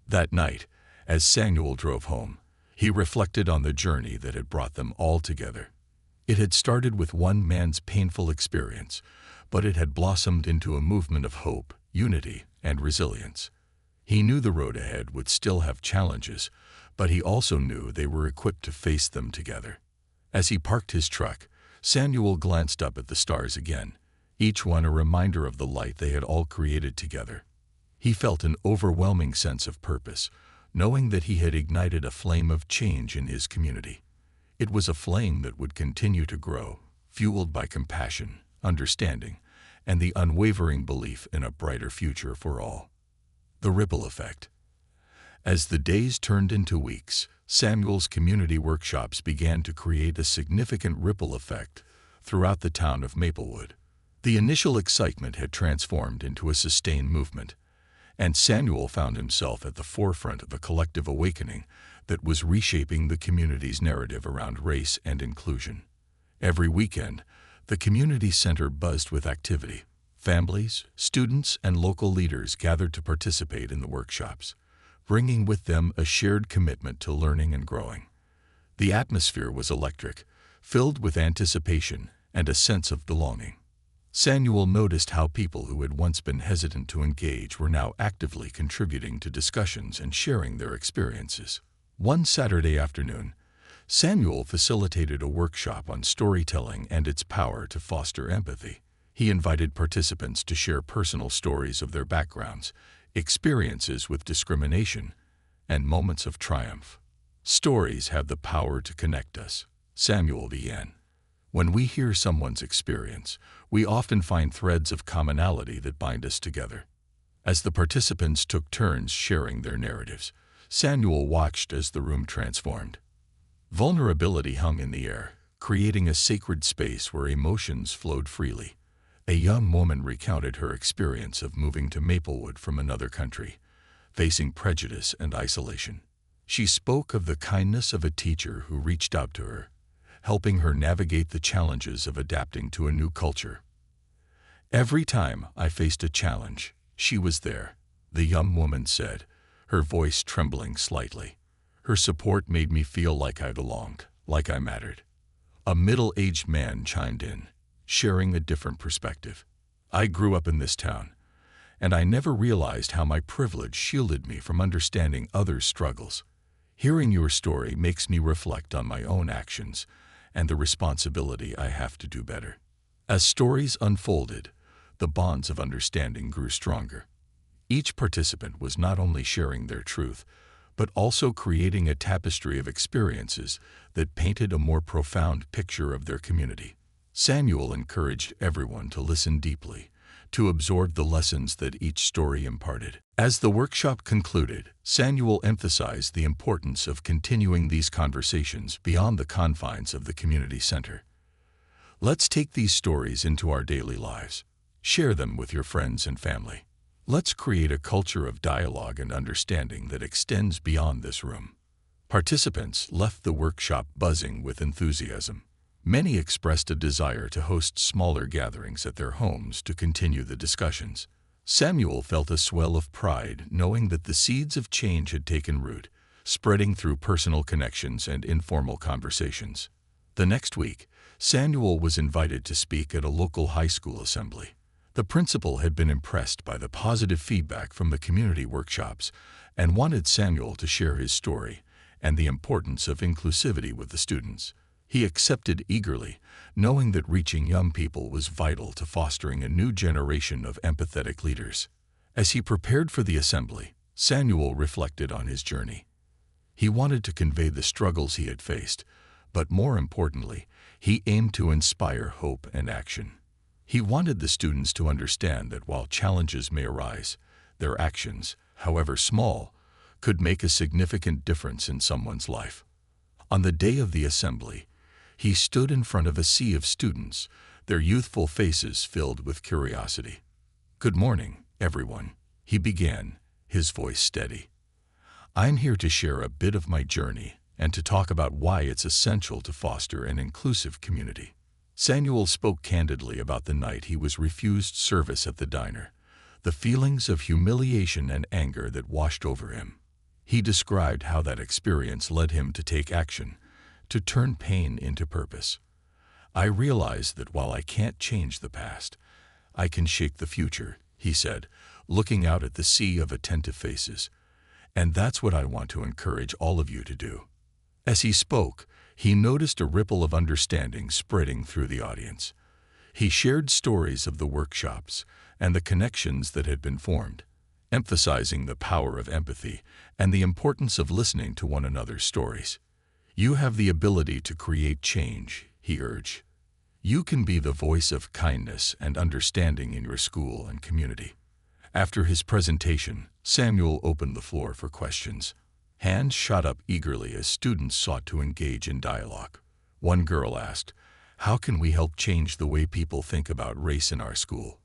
S1: That night, as Samuel drove home, he reflected on the journey that had brought them all together. It had started with one man's painful experience, but it had blossomed into a movement of hope, unity, and resilience. He knew the road ahead would still have challenges, but he also knew they were equipped to face them together. As he parked his truck, Samuel glanced up at the stars again, each one a reminder of the light they had all created together. He felt an overwhelming sense of purpose, knowing that he had ignited a flame of change in his community. It was a flame that would continue to grow, fueled by compassion, understanding, and the unwavering belief in a brighter future for all. The ripple effect. As the days turned into weeks, Samuel's community workshops began to create a significant ripple effect throughout the town of Maplewood. The initial excitement had transformed into a sustained movement, and Samuel found himself at the forefront of a collective awakening that was reshaping the community's narrative around race and inclusion. Every weekend, the community center buzzed with activity. Families, students, and local leaders gathered to participate in the workshops, bringing with them a shared commitment to learning and growing. The atmosphere was electric, filled with anticipation and a sense of belonging. Samuel noticed how people who had once been hesitant to engage were now actively contributing to discussions and sharing their experiences. One Saturday afternoon, Samuel facilitated a workshop on storytelling and its power to foster empathy. He invited participants to share personal stories of their backgrounds, experiences with discrimination, and moments of triumph. Stories have the power to connect us, Samuel began. When we hear someone's experience, we often find threads of commonality that bind us together. As the participants took turns sharing their narratives, Samuel watched as the room transformed. Vulnerability hung in the air, creating a sacred space where emotions flowed freely. A young woman recounted her experience of moving to Maplewood from another country, facing prejudice and isolation. She spoke of the kindness of a teacher who reached out to her, helping her navigate the challenges of adapting to a new culture. "Every time I faced a challenge, she was there," the young woman said, her voice trembling slightly. "Her support made me feel like I belonged, like I mattered." A middle-aged man chimed in, sharing a different perspective. "I grew up in this town, and I never realized how my privilege shielded me from understanding others' struggles. Hearing your story makes me reflect on my own actions and the responsibility I have to do better." As stories unfolded, the bonds of understanding grew stronger. Each participant was not only sharing their truth, but also creating a tapestry of experiences that painted a more profound picture of their community. Samuel encouraged everyone to listen deeply, to absorb the lessons that each story imparted. As the workshop concluded, Samuel emphasized the importance of continuing these conversations beyond the confines of the community center. Let's take these stories into our daily lives. Share them with your friends and family. Let's create a culture of dialogue and understanding that extends beyond this room. Participants left the workshop buzzing with enthusiasm. Many expressed a desire to host smaller gatherings at their homes to continue the discussions. Samuel felt a swell of pride knowing that the seeds of change had taken root, spreading through personal connections and informal conversations. The next week, Samuel was invited to speak at a local high school assembly. The principal had been impressed by the positive feedback from the community workshops and wanted Samuel to share his story and the importance of inclusivity with the students. He accepted eagerly, knowing that reaching young people was vital to fostering a new generation of empathetic leaders. As he prepared for the assembly, Samuel reflected on his journey. He wanted to convey the struggles he had faced, but more importantly, he aimed to inspire hope and action. He wanted the students to understand that while challenges may arise, their actions, however small, could make a significant difference in someone's life. On the day of the assembly, he stood in front of a sea of students, their youthful faces filled with curiosity. "Good morning, everyone," he began, his voice steady. "I'm here to share a bit of my journey and to talk about why it's essential to foster an inclusive community." Samuel spoke candidly about the night he was refused service at the diner, the feelings of humiliation and anger that washed over him. He described how that experience led him to take action, to turn pain into purpose. "I realize that while I can't change the past, I can shape the future," he said, looking out at the sea of attentive faces. "And that's what I want to encourage all of you to do." As he spoke, he noticed a ripple of understanding spreading through the audience. He shared stories of the workshops and the connections that had been formed, emphasizing the power of empathy and the importance of listening to one another's stories. "You have the ability to create change," he urged. "You can be the voice of kindness and understanding in your school and community." After his presentation, Samuel opened the floor for questions. Hands shot up eagerly as students sought to engage in dialogue. One girl asked, "How can we help change the way people think about race in our school?"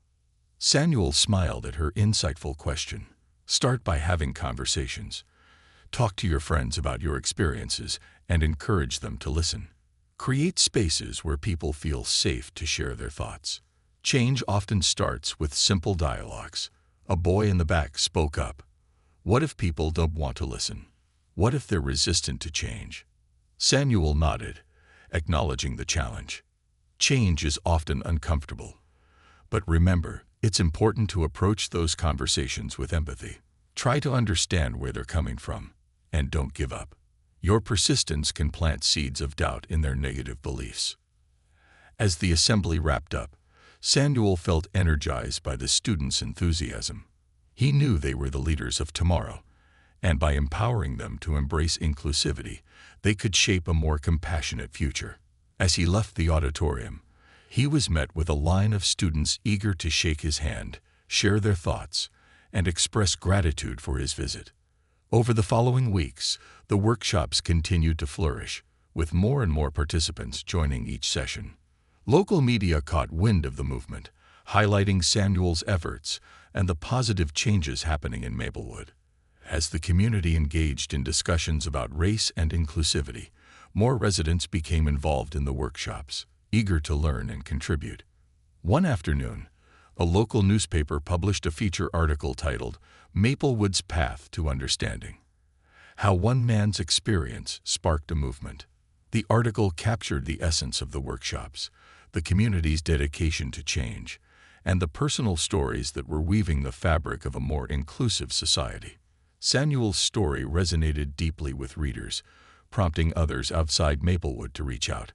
S1: Samuel smiled at her insightful question. "Start by having conversations. Talk to your friends about your experiences and encourage them to listen. Create spaces where people feel safe to share their thoughts." Change often starts with simple dialogues. A boy in the back spoke up. "What if people don't want to listen? What if they're resistant to change?" Samuel nodded, acknowledging the challenge. Change is often uncomfortable, But remember, it's important to approach those conversations with empathy. Try to understand where they're coming from, and don't give up. Your persistence can plant seeds of doubt in their negative beliefs. As the assembly wrapped up, Samuel felt energized by the students' enthusiasm. He knew they were the leaders of tomorrow, and by empowering them to embrace inclusivity, they could shape a more compassionate future. As he left the auditorium, he was met with a line of students eager to shake his hand, share their thoughts, and express gratitude for his visit. Over the following weeks, the workshops continued to flourish, with more and more participants joining each session. Local media caught wind of the movement, highlighting Samuel's efforts and the positive changes happening in Maplewood. As the community engaged in discussions about race and inclusivity, more residents became involved in the workshops, eager to learn and contribute. One afternoon, a local newspaper published a feature article titled "Maplewood's Path to Understanding: How One Man's Experience Sparked a Movement." The article captured the essence of the workshops, the community's dedication to change, and the personal stories that were weaving the fabric of a more inclusive society. Samuel's story resonated deeply with readers, prompting others outside Maplewood to reach out,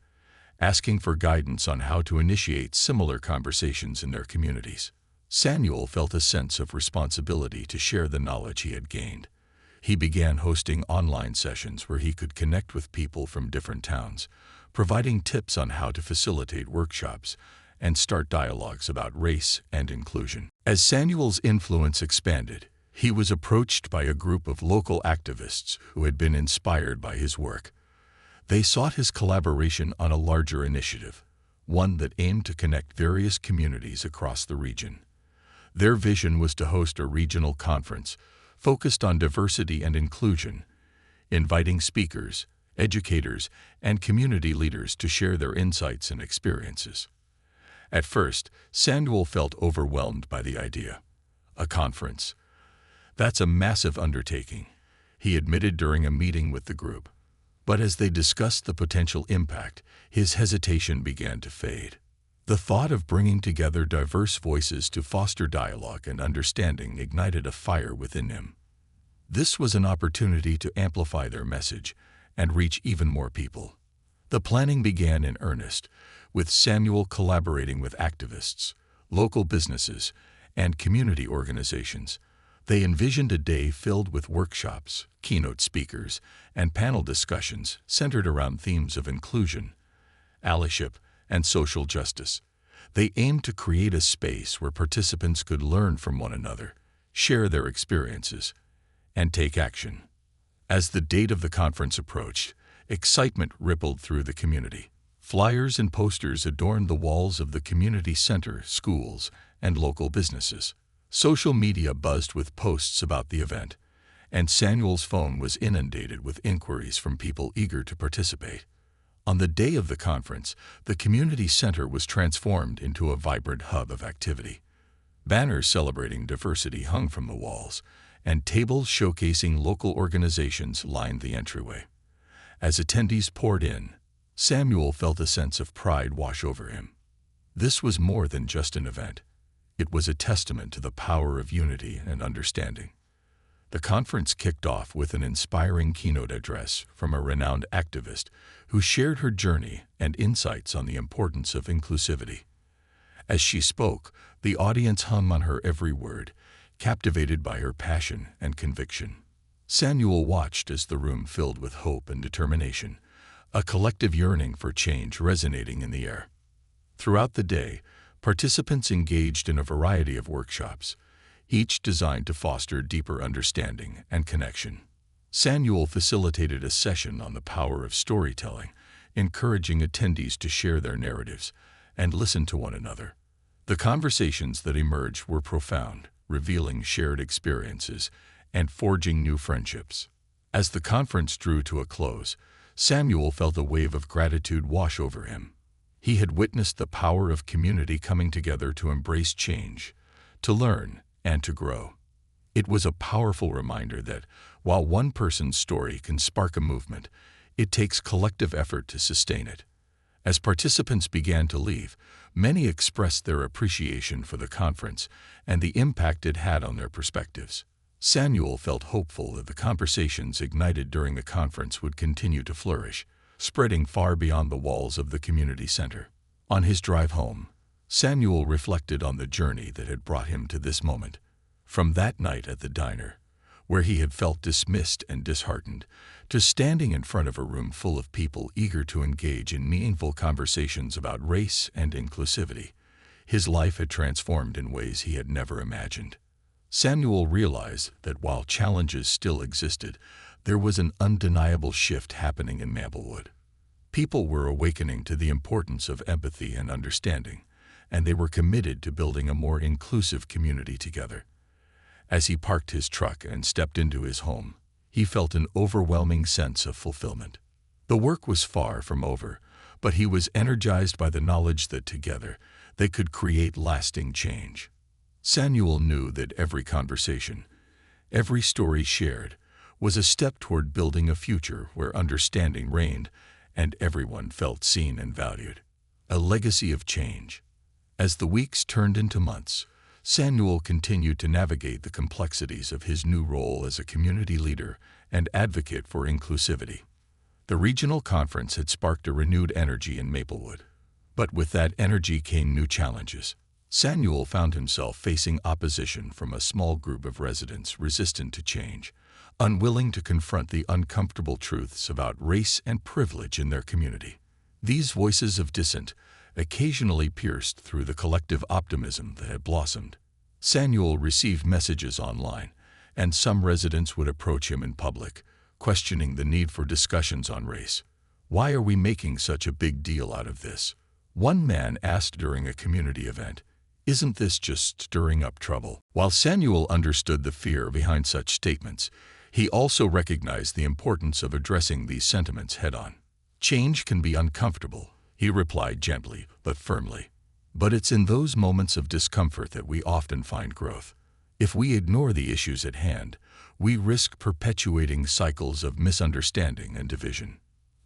S1: asking for guidance on how to initiate similar conversations in their communities. Samuel felt a sense of responsibility to share the knowledge he had gained. He began hosting online sessions where he could connect with people from different towns, providing tips on how to facilitate workshops and start dialogues about race and inclusion. As Samuel's influence expanded, he was approached by a group of local activists who had been inspired by his work. They sought his collaboration on a larger initiative, one that aimed to connect various communities across the region. Their vision was to host a regional conference focused on diversity and inclusion, inviting speakers, educators, and community leaders to share their insights and experiences. At first, Samuel felt overwhelmed by the idea. A conference? That's a massive undertaking, he admitted during a meeting with the group. But as they discussed the potential impact, his hesitation began to fade. The thought of bringing together diverse voices to foster dialogue and understanding ignited a fire within him. This was an opportunity to amplify their message and reach even more people. The planning began in earnest, with Samuel collaborating with activists, local businesses, and community organizations. They envisioned a day filled with workshops, keynote speakers, and panel discussions centered around themes of inclusion, allyship, and social justice. They aimed to create a space where participants could learn from one another, share their experiences, and take action. As the date of the conference approached, excitement rippled through the community. Flyers and posters adorned the walls of the community center, schools, and local businesses. Social media buzzed with posts about the event, and Samuel's phone was inundated with inquiries from people eager to participate. On the day of the conference, the community center was transformed into a vibrant hub of activity. Banners celebrating diversity hung from the walls, and tables showcasing local organizations lined the entryway. As attendees poured in, Samuel felt a sense of pride wash over him. This was more than just an event. It was a testament to the power of unity and understanding. The conference kicked off with an inspiring keynote address from a renowned activist who shared her journey and insights on the importance of inclusivity. As she spoke, the audience hung on her every word, captivated by her passion and conviction. Samuel watched as the room filled with hope and determination, a collective yearning for change resonating in the air. Throughout the day, participants engaged in a variety of workshops, each designed to foster deeper understanding and connection. Samuel facilitated a session on the power of storytelling, encouraging attendees to share their narratives and listen to one another. The conversations that emerged were profound, revealing shared experiences and forging new friendships. As the conference drew to a close, Samuel felt a wave of gratitude wash over him. He had witnessed the power of community coming together to embrace change, to learn, and to grow. It was a powerful reminder that, while one person's story can spark a movement, it takes collective effort to sustain it. As participants began to leave, many expressed their appreciation for the conference and the impact it had on their perspectives. Samuel felt hopeful that the conversations ignited during the conference would continue to flourish, spreading far beyond the walls of the community center. On his drive home, Samuel reflected on the journey that had brought him to this moment. From that night at the diner, where he had felt dismissed and disheartened, to standing in front of a room full of people eager to engage in meaningful conversations about race and inclusivity, his life had transformed in ways he had never imagined. Samuel realized that while challenges still existed, there was an undeniable shift happening in Maplewood. People were awakening to the importance of empathy and understanding, and they were committed to building a more inclusive community together. As he parked his truck and stepped into his home, he felt an overwhelming sense of fulfillment. The work was far from over, but he was energized by the knowledge that together they could create lasting change. Samuel knew that every conversation, every story shared, was a step toward building a future where understanding reigned and everyone felt seen and valued. A legacy of change. As the weeks turned into months, Samuel continued to navigate the complexities of his new role as a community leader and advocate for inclusivity. The regional conference had sparked a renewed energy in Maplewood. But with that energy came new challenges. Samuel found himself facing opposition from a small group of residents resistant to change, unwilling to confront the uncomfortable truths about race and privilege in their community. These voices of dissent occasionally pierced through the collective optimism that had blossomed. Samuel received messages online, and some residents would approach him in public, questioning the need for discussions on race. "Why are we making such a big deal out of this?" one man asked during a community event. "Isn't this just stirring up trouble?" While Samuel understood the fear behind such statements, he also recognized the importance of addressing these sentiments head-on. "Change can be uncomfortable," he replied gently but firmly. "But it's in those moments of discomfort that we often find growth. If we ignore the issues at hand, we risk perpetuating cycles of misunderstanding and division."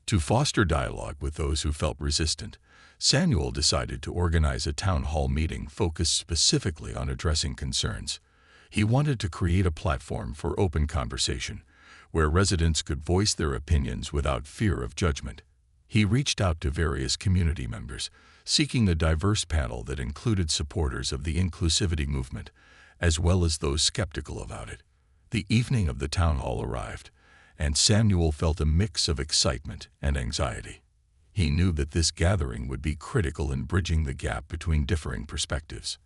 S1: To foster dialogue with those who felt resistant, Samuel decided to organize a town hall meeting focused specifically on addressing concerns. He wanted to create a platform for open conversation, where residents could voice their opinions without fear of judgment. He reached out to various community members, seeking a diverse panel that included supporters of the inclusivity movement, as well as those skeptical about it. The evening of the town hall arrived, and Samuel felt a mix of excitement and anxiety. He knew that this gathering would be critical in bridging the gap between differing perspectives.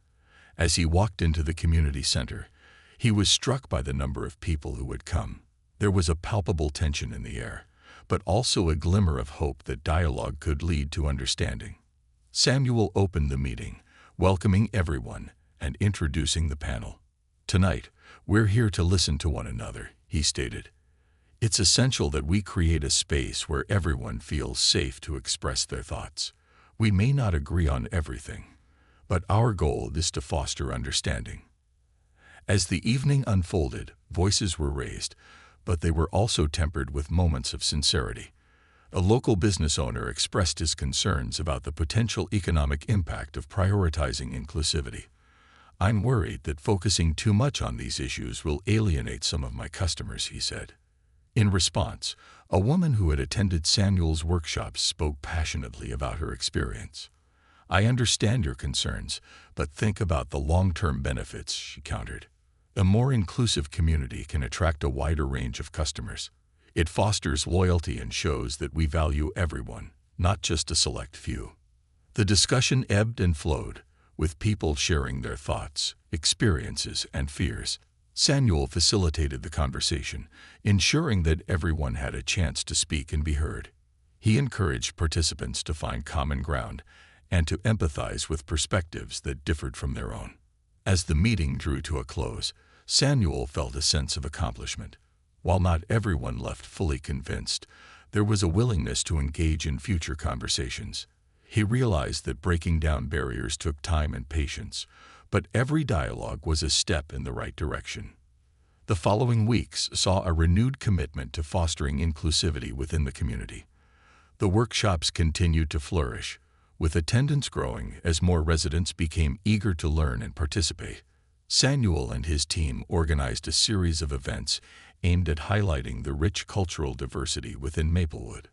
S1: As he walked into the community center, he was struck by the number of people who would come. There was a palpable tension in the air, but also a glimmer of hope that dialogue could lead to understanding. Samuel opened the meeting, welcoming everyone and introducing the panel. "Tonight, we're here to listen to one another," he stated. "It's essential that we create a space where everyone feels safe to express their thoughts. We may not agree on everything, but our goal is to foster understanding." As the evening unfolded, voices were raised, but they were also tempered with moments of sincerity. A local business owner expressed his concerns about the potential economic impact of prioritizing inclusivity. "I'm worried that focusing too much on these issues will alienate some of my customers," he said. In response, a woman who had attended Samuel's workshops spoke passionately about her experience. "I understand your concerns, but think about the long-term benefits," she countered. "A more inclusive community can attract a wider range of customers. It fosters loyalty and shows that we value everyone, not just a select few." The discussion ebbed and flowed, with people sharing their thoughts, experiences, and fears. Samuel facilitated the conversation, ensuring that everyone had a chance to speak and be heard. He encouraged participants to find common ground and to empathize with perspectives that differed from their own. As the meeting drew to a close, Samuel felt a sense of accomplishment. While not everyone left fully convinced, there was a willingness to engage in future conversations. He realized that breaking down barriers took time and patience, but every dialogue was a step in the right direction. The following weeks saw a renewed commitment to fostering inclusivity within the community. The workshops continued to flourish, with attendance growing as more residents became eager to learn and participate. Samuel and his team organized a series of events aimed at highlighting the rich cultural diversity within Maplewood.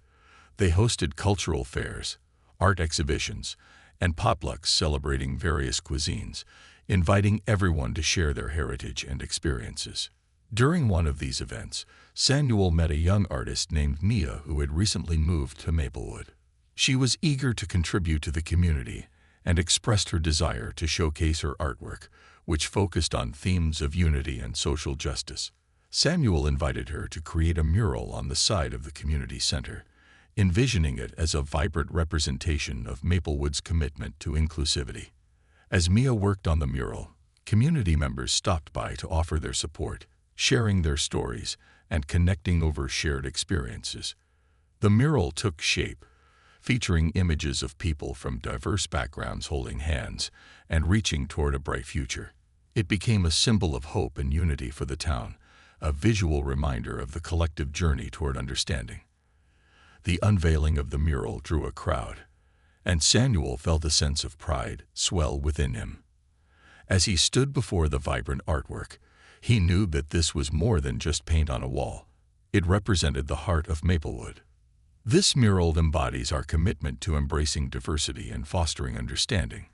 S1: They hosted cultural fairs, art exhibitions, and potlucks celebrating various cuisines, inviting everyone to share their heritage and experiences. During one of these events, Samuel met a young artist named Mia who had recently moved to Maplewood. She was eager to contribute to the community and expressed her desire to showcase her artwork, which focused on themes of unity and social justice. Samuel invited her to create a mural on the side of the community center, envisioning it as a vibrant representation of Maplewood's commitment to inclusivity. As Mia worked on the mural, community members stopped by to offer their support, sharing their stories and connecting over shared experiences. The mural took shape, featuring images of people from diverse backgrounds holding hands and reaching toward a bright future. It became a symbol of hope and unity for the town, a visual reminder of the collective journey toward understanding. The unveiling of the mural drew a crowd, and Samuel felt a sense of pride swell within him. As he stood before the vibrant artwork, he knew that this was more than just paint on a wall. It represented the heart of Maplewood. This mural embodies our commitment to embracing diversity and fostering understanding,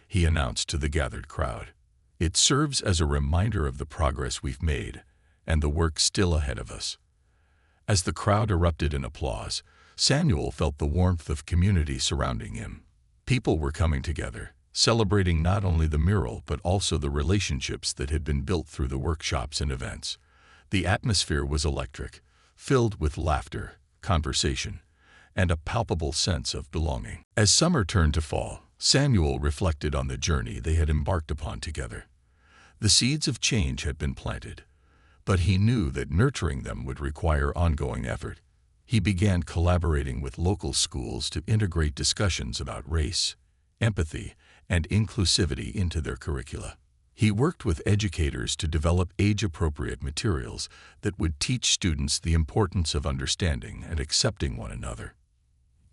S1: he announced to the gathered crowd. It serves as a reminder of the progress we've made and the work still ahead of us. As the crowd erupted in applause, Samuel felt the warmth of community surrounding him. People were coming together, celebrating not only the mural but also the relationships that had been built through the workshops and events. The atmosphere was electric, filled with laughter, conversation, and a palpable sense of belonging. As summer turned to fall, Samuel reflected on the journey they had embarked upon together. The seeds of change had been planted, but he knew that nurturing them would require ongoing effort. He began collaborating with local schools to integrate discussions about race, empathy, and inclusivity into their curricula. He worked with educators to develop age-appropriate materials that would teach students the importance of understanding and accepting one another.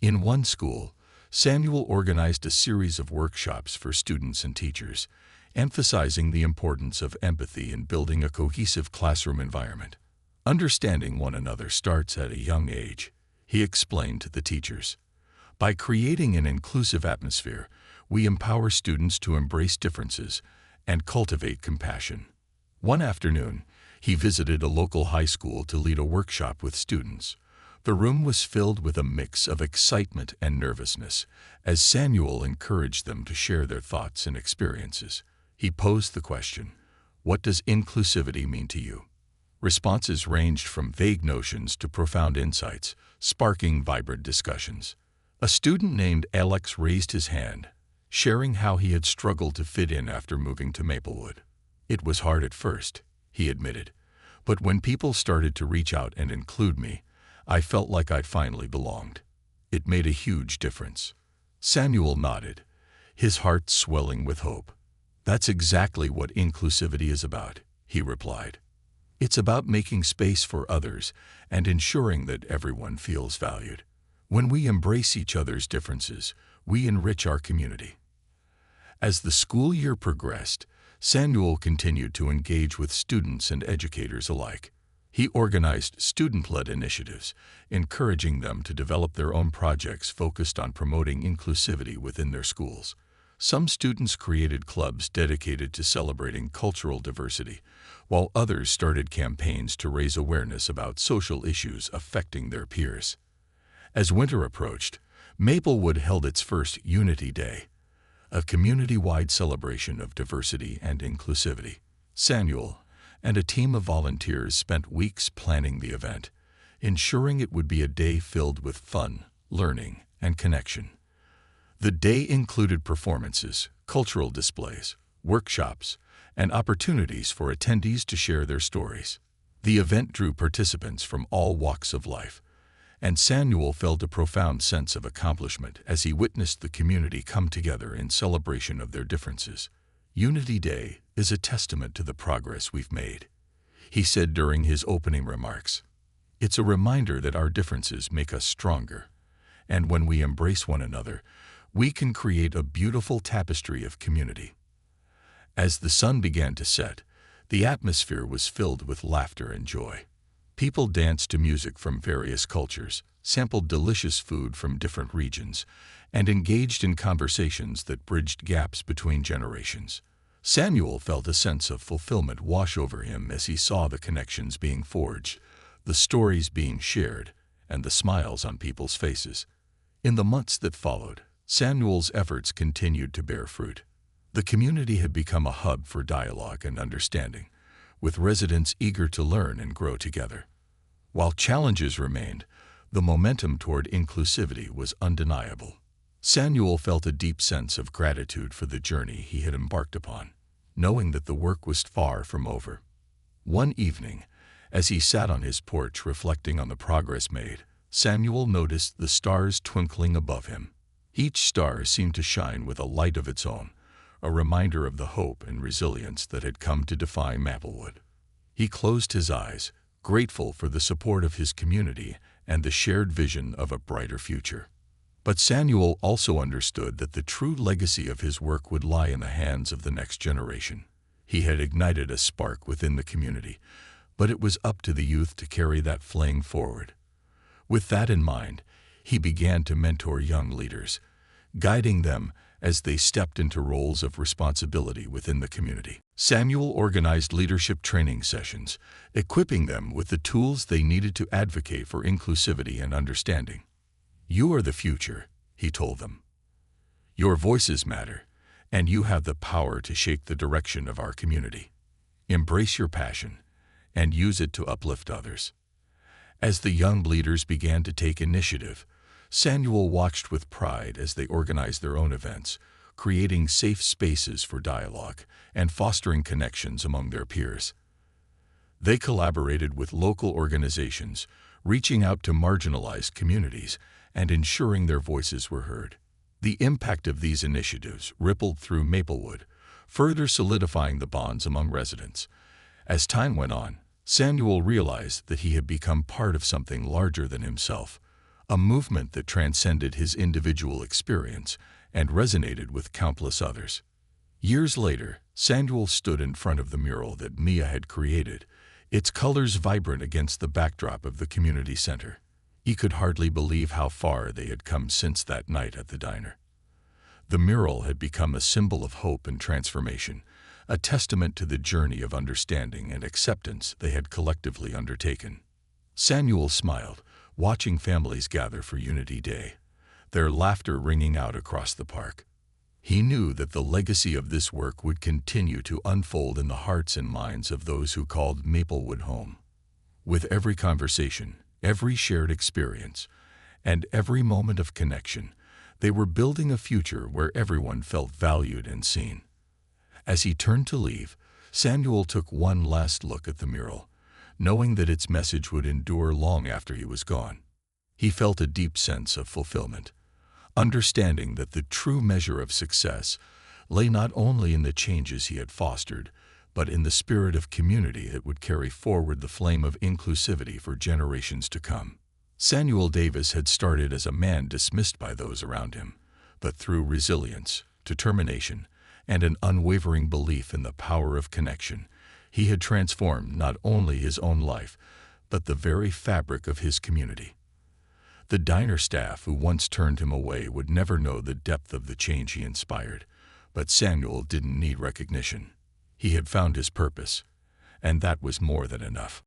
S1: In one school, Samuel organized a series of workshops for students and teachers, emphasizing the importance of empathy in building a cohesive classroom environment. Understanding one another starts at a young age, he explained to the teachers. By creating an inclusive atmosphere, we empower students to embrace differences and cultivate compassion. One afternoon, he visited a local high school to lead a workshop with students. The room was filled with a mix of excitement and nervousness as Samuel encouraged them to share their thoughts and experiences. He posed the question, "What does inclusivity mean to you?" Responses ranged from vague notions to profound insights, sparking vibrant discussions. A student named Alex raised his hand, sharing how he had struggled to fit in after moving to Maplewood. "It was hard at first," he admitted, "but when people started to reach out and include me, I felt like I'd finally belonged. It made a huge difference." Samuel nodded, his heart swelling with hope. "That's exactly what inclusivity is about," he replied. "It's about making space for others and ensuring that everyone feels valued. When we embrace each other's differences, we enrich our community." As the school year progressed, Samuel continued to engage with students and educators alike. He organized student-led initiatives, encouraging them to develop their own projects focused on promoting inclusivity within their schools. Some students created clubs dedicated to celebrating cultural diversity, while others started campaigns to raise awareness about social issues affecting their peers. As winter approached, Maplewood held its first Unity Day, a community-wide celebration of diversity and inclusivity. Samuel and a team of volunteers spent weeks planning the event, ensuring it would be a day filled with fun, learning, and connection. The day included performances, cultural displays, workshops, and opportunities for attendees to share their stories. The event drew participants from all walks of life, and Samuel felt a profound sense of accomplishment as he witnessed the community come together in celebration of their differences. "Unity Day is a testament to the progress we've made," he said during his opening remarks. "It's a reminder that our differences make us stronger, And when we embrace one another, we can create a beautiful tapestry of community. As the sun began to set, the atmosphere was filled with laughter and joy. People danced to music from various cultures, sampled delicious food from different regions, and engaged in conversations that bridged gaps between generations. Samuel felt a sense of fulfillment wash over him as he saw the connections being forged, the stories being shared, and the smiles on people's faces. In the months that followed, Samuel's efforts continued to bear fruit. The community had become a hub for dialogue and understanding, with residents eager to learn and grow together. While challenges remained, the momentum toward inclusivity was undeniable. Samuel felt a deep sense of gratitude for the journey he had embarked upon, knowing that the work was far from over. One evening, as he sat on his porch reflecting on the progress made, Samuel noticed the stars twinkling above him. Each star seemed to shine with a light of its own, a reminder of the hope and resilience that had come to define Maplewood. He closed his eyes, grateful for the support of his community and the shared vision of a brighter future. But Samuel also understood that the true legacy of his work would lie in the hands of the next generation. He had ignited a spark within the community, but it was up to the youth to carry that flame forward. With that in mind, he began to mentor young leaders, guiding them as they stepped into roles of responsibility within the community. Samuel organized leadership training sessions, equipping them with the tools they needed to advocate for inclusivity and understanding. "You are the future," he told them. "Your voices matter, and you have the power to shape the direction of our community. Embrace your passion and use it to uplift others." As the young leaders began to take initiative, Samuel watched with pride as they organized their own events, creating safe spaces for dialogue and fostering connections among their peers. They collaborated with local organizations, reaching out to marginalized communities and ensuring their voices were heard. The impact of these initiatives rippled through Maplewood, further solidifying the bonds among residents. As time went on, Samuel realized that he had become part of something larger than himself, a movement that transcended his individual experience and resonated with countless others. Years later, Samuel stood in front of the mural that Mia had created, its colors vibrant against the backdrop of the community center. He could hardly believe how far they had come since that night at the diner. The mural had become a symbol of hope and transformation, a testament to the journey of understanding and acceptance they had collectively undertaken. Samuel smiled, watching families gather for Unity Day, their laughter ringing out across the park. He knew that the legacy of this work would continue to unfold in the hearts and minds of those who called Maplewood home. With every conversation, every shared experience, and every moment of connection, they were building a future where everyone felt valued and seen. As he turned to leave, Samuel took one last look at the mural, knowing that its message would endure long after he was gone. He felt a deep sense of fulfillment, understanding that the true measure of success lay not only in the changes he had fostered, but in the spirit of community that would carry forward the flame of inclusivity for generations to come. Samuel Davis had started as a man dismissed by those around him, but through resilience, determination, and an unwavering belief in the power of connection, he had transformed not only his own life, but the very fabric of his community. The diner staff who once turned him away would never know the depth of the change he inspired, but Samuel didn't need recognition. He had found his purpose, and that was more than enough.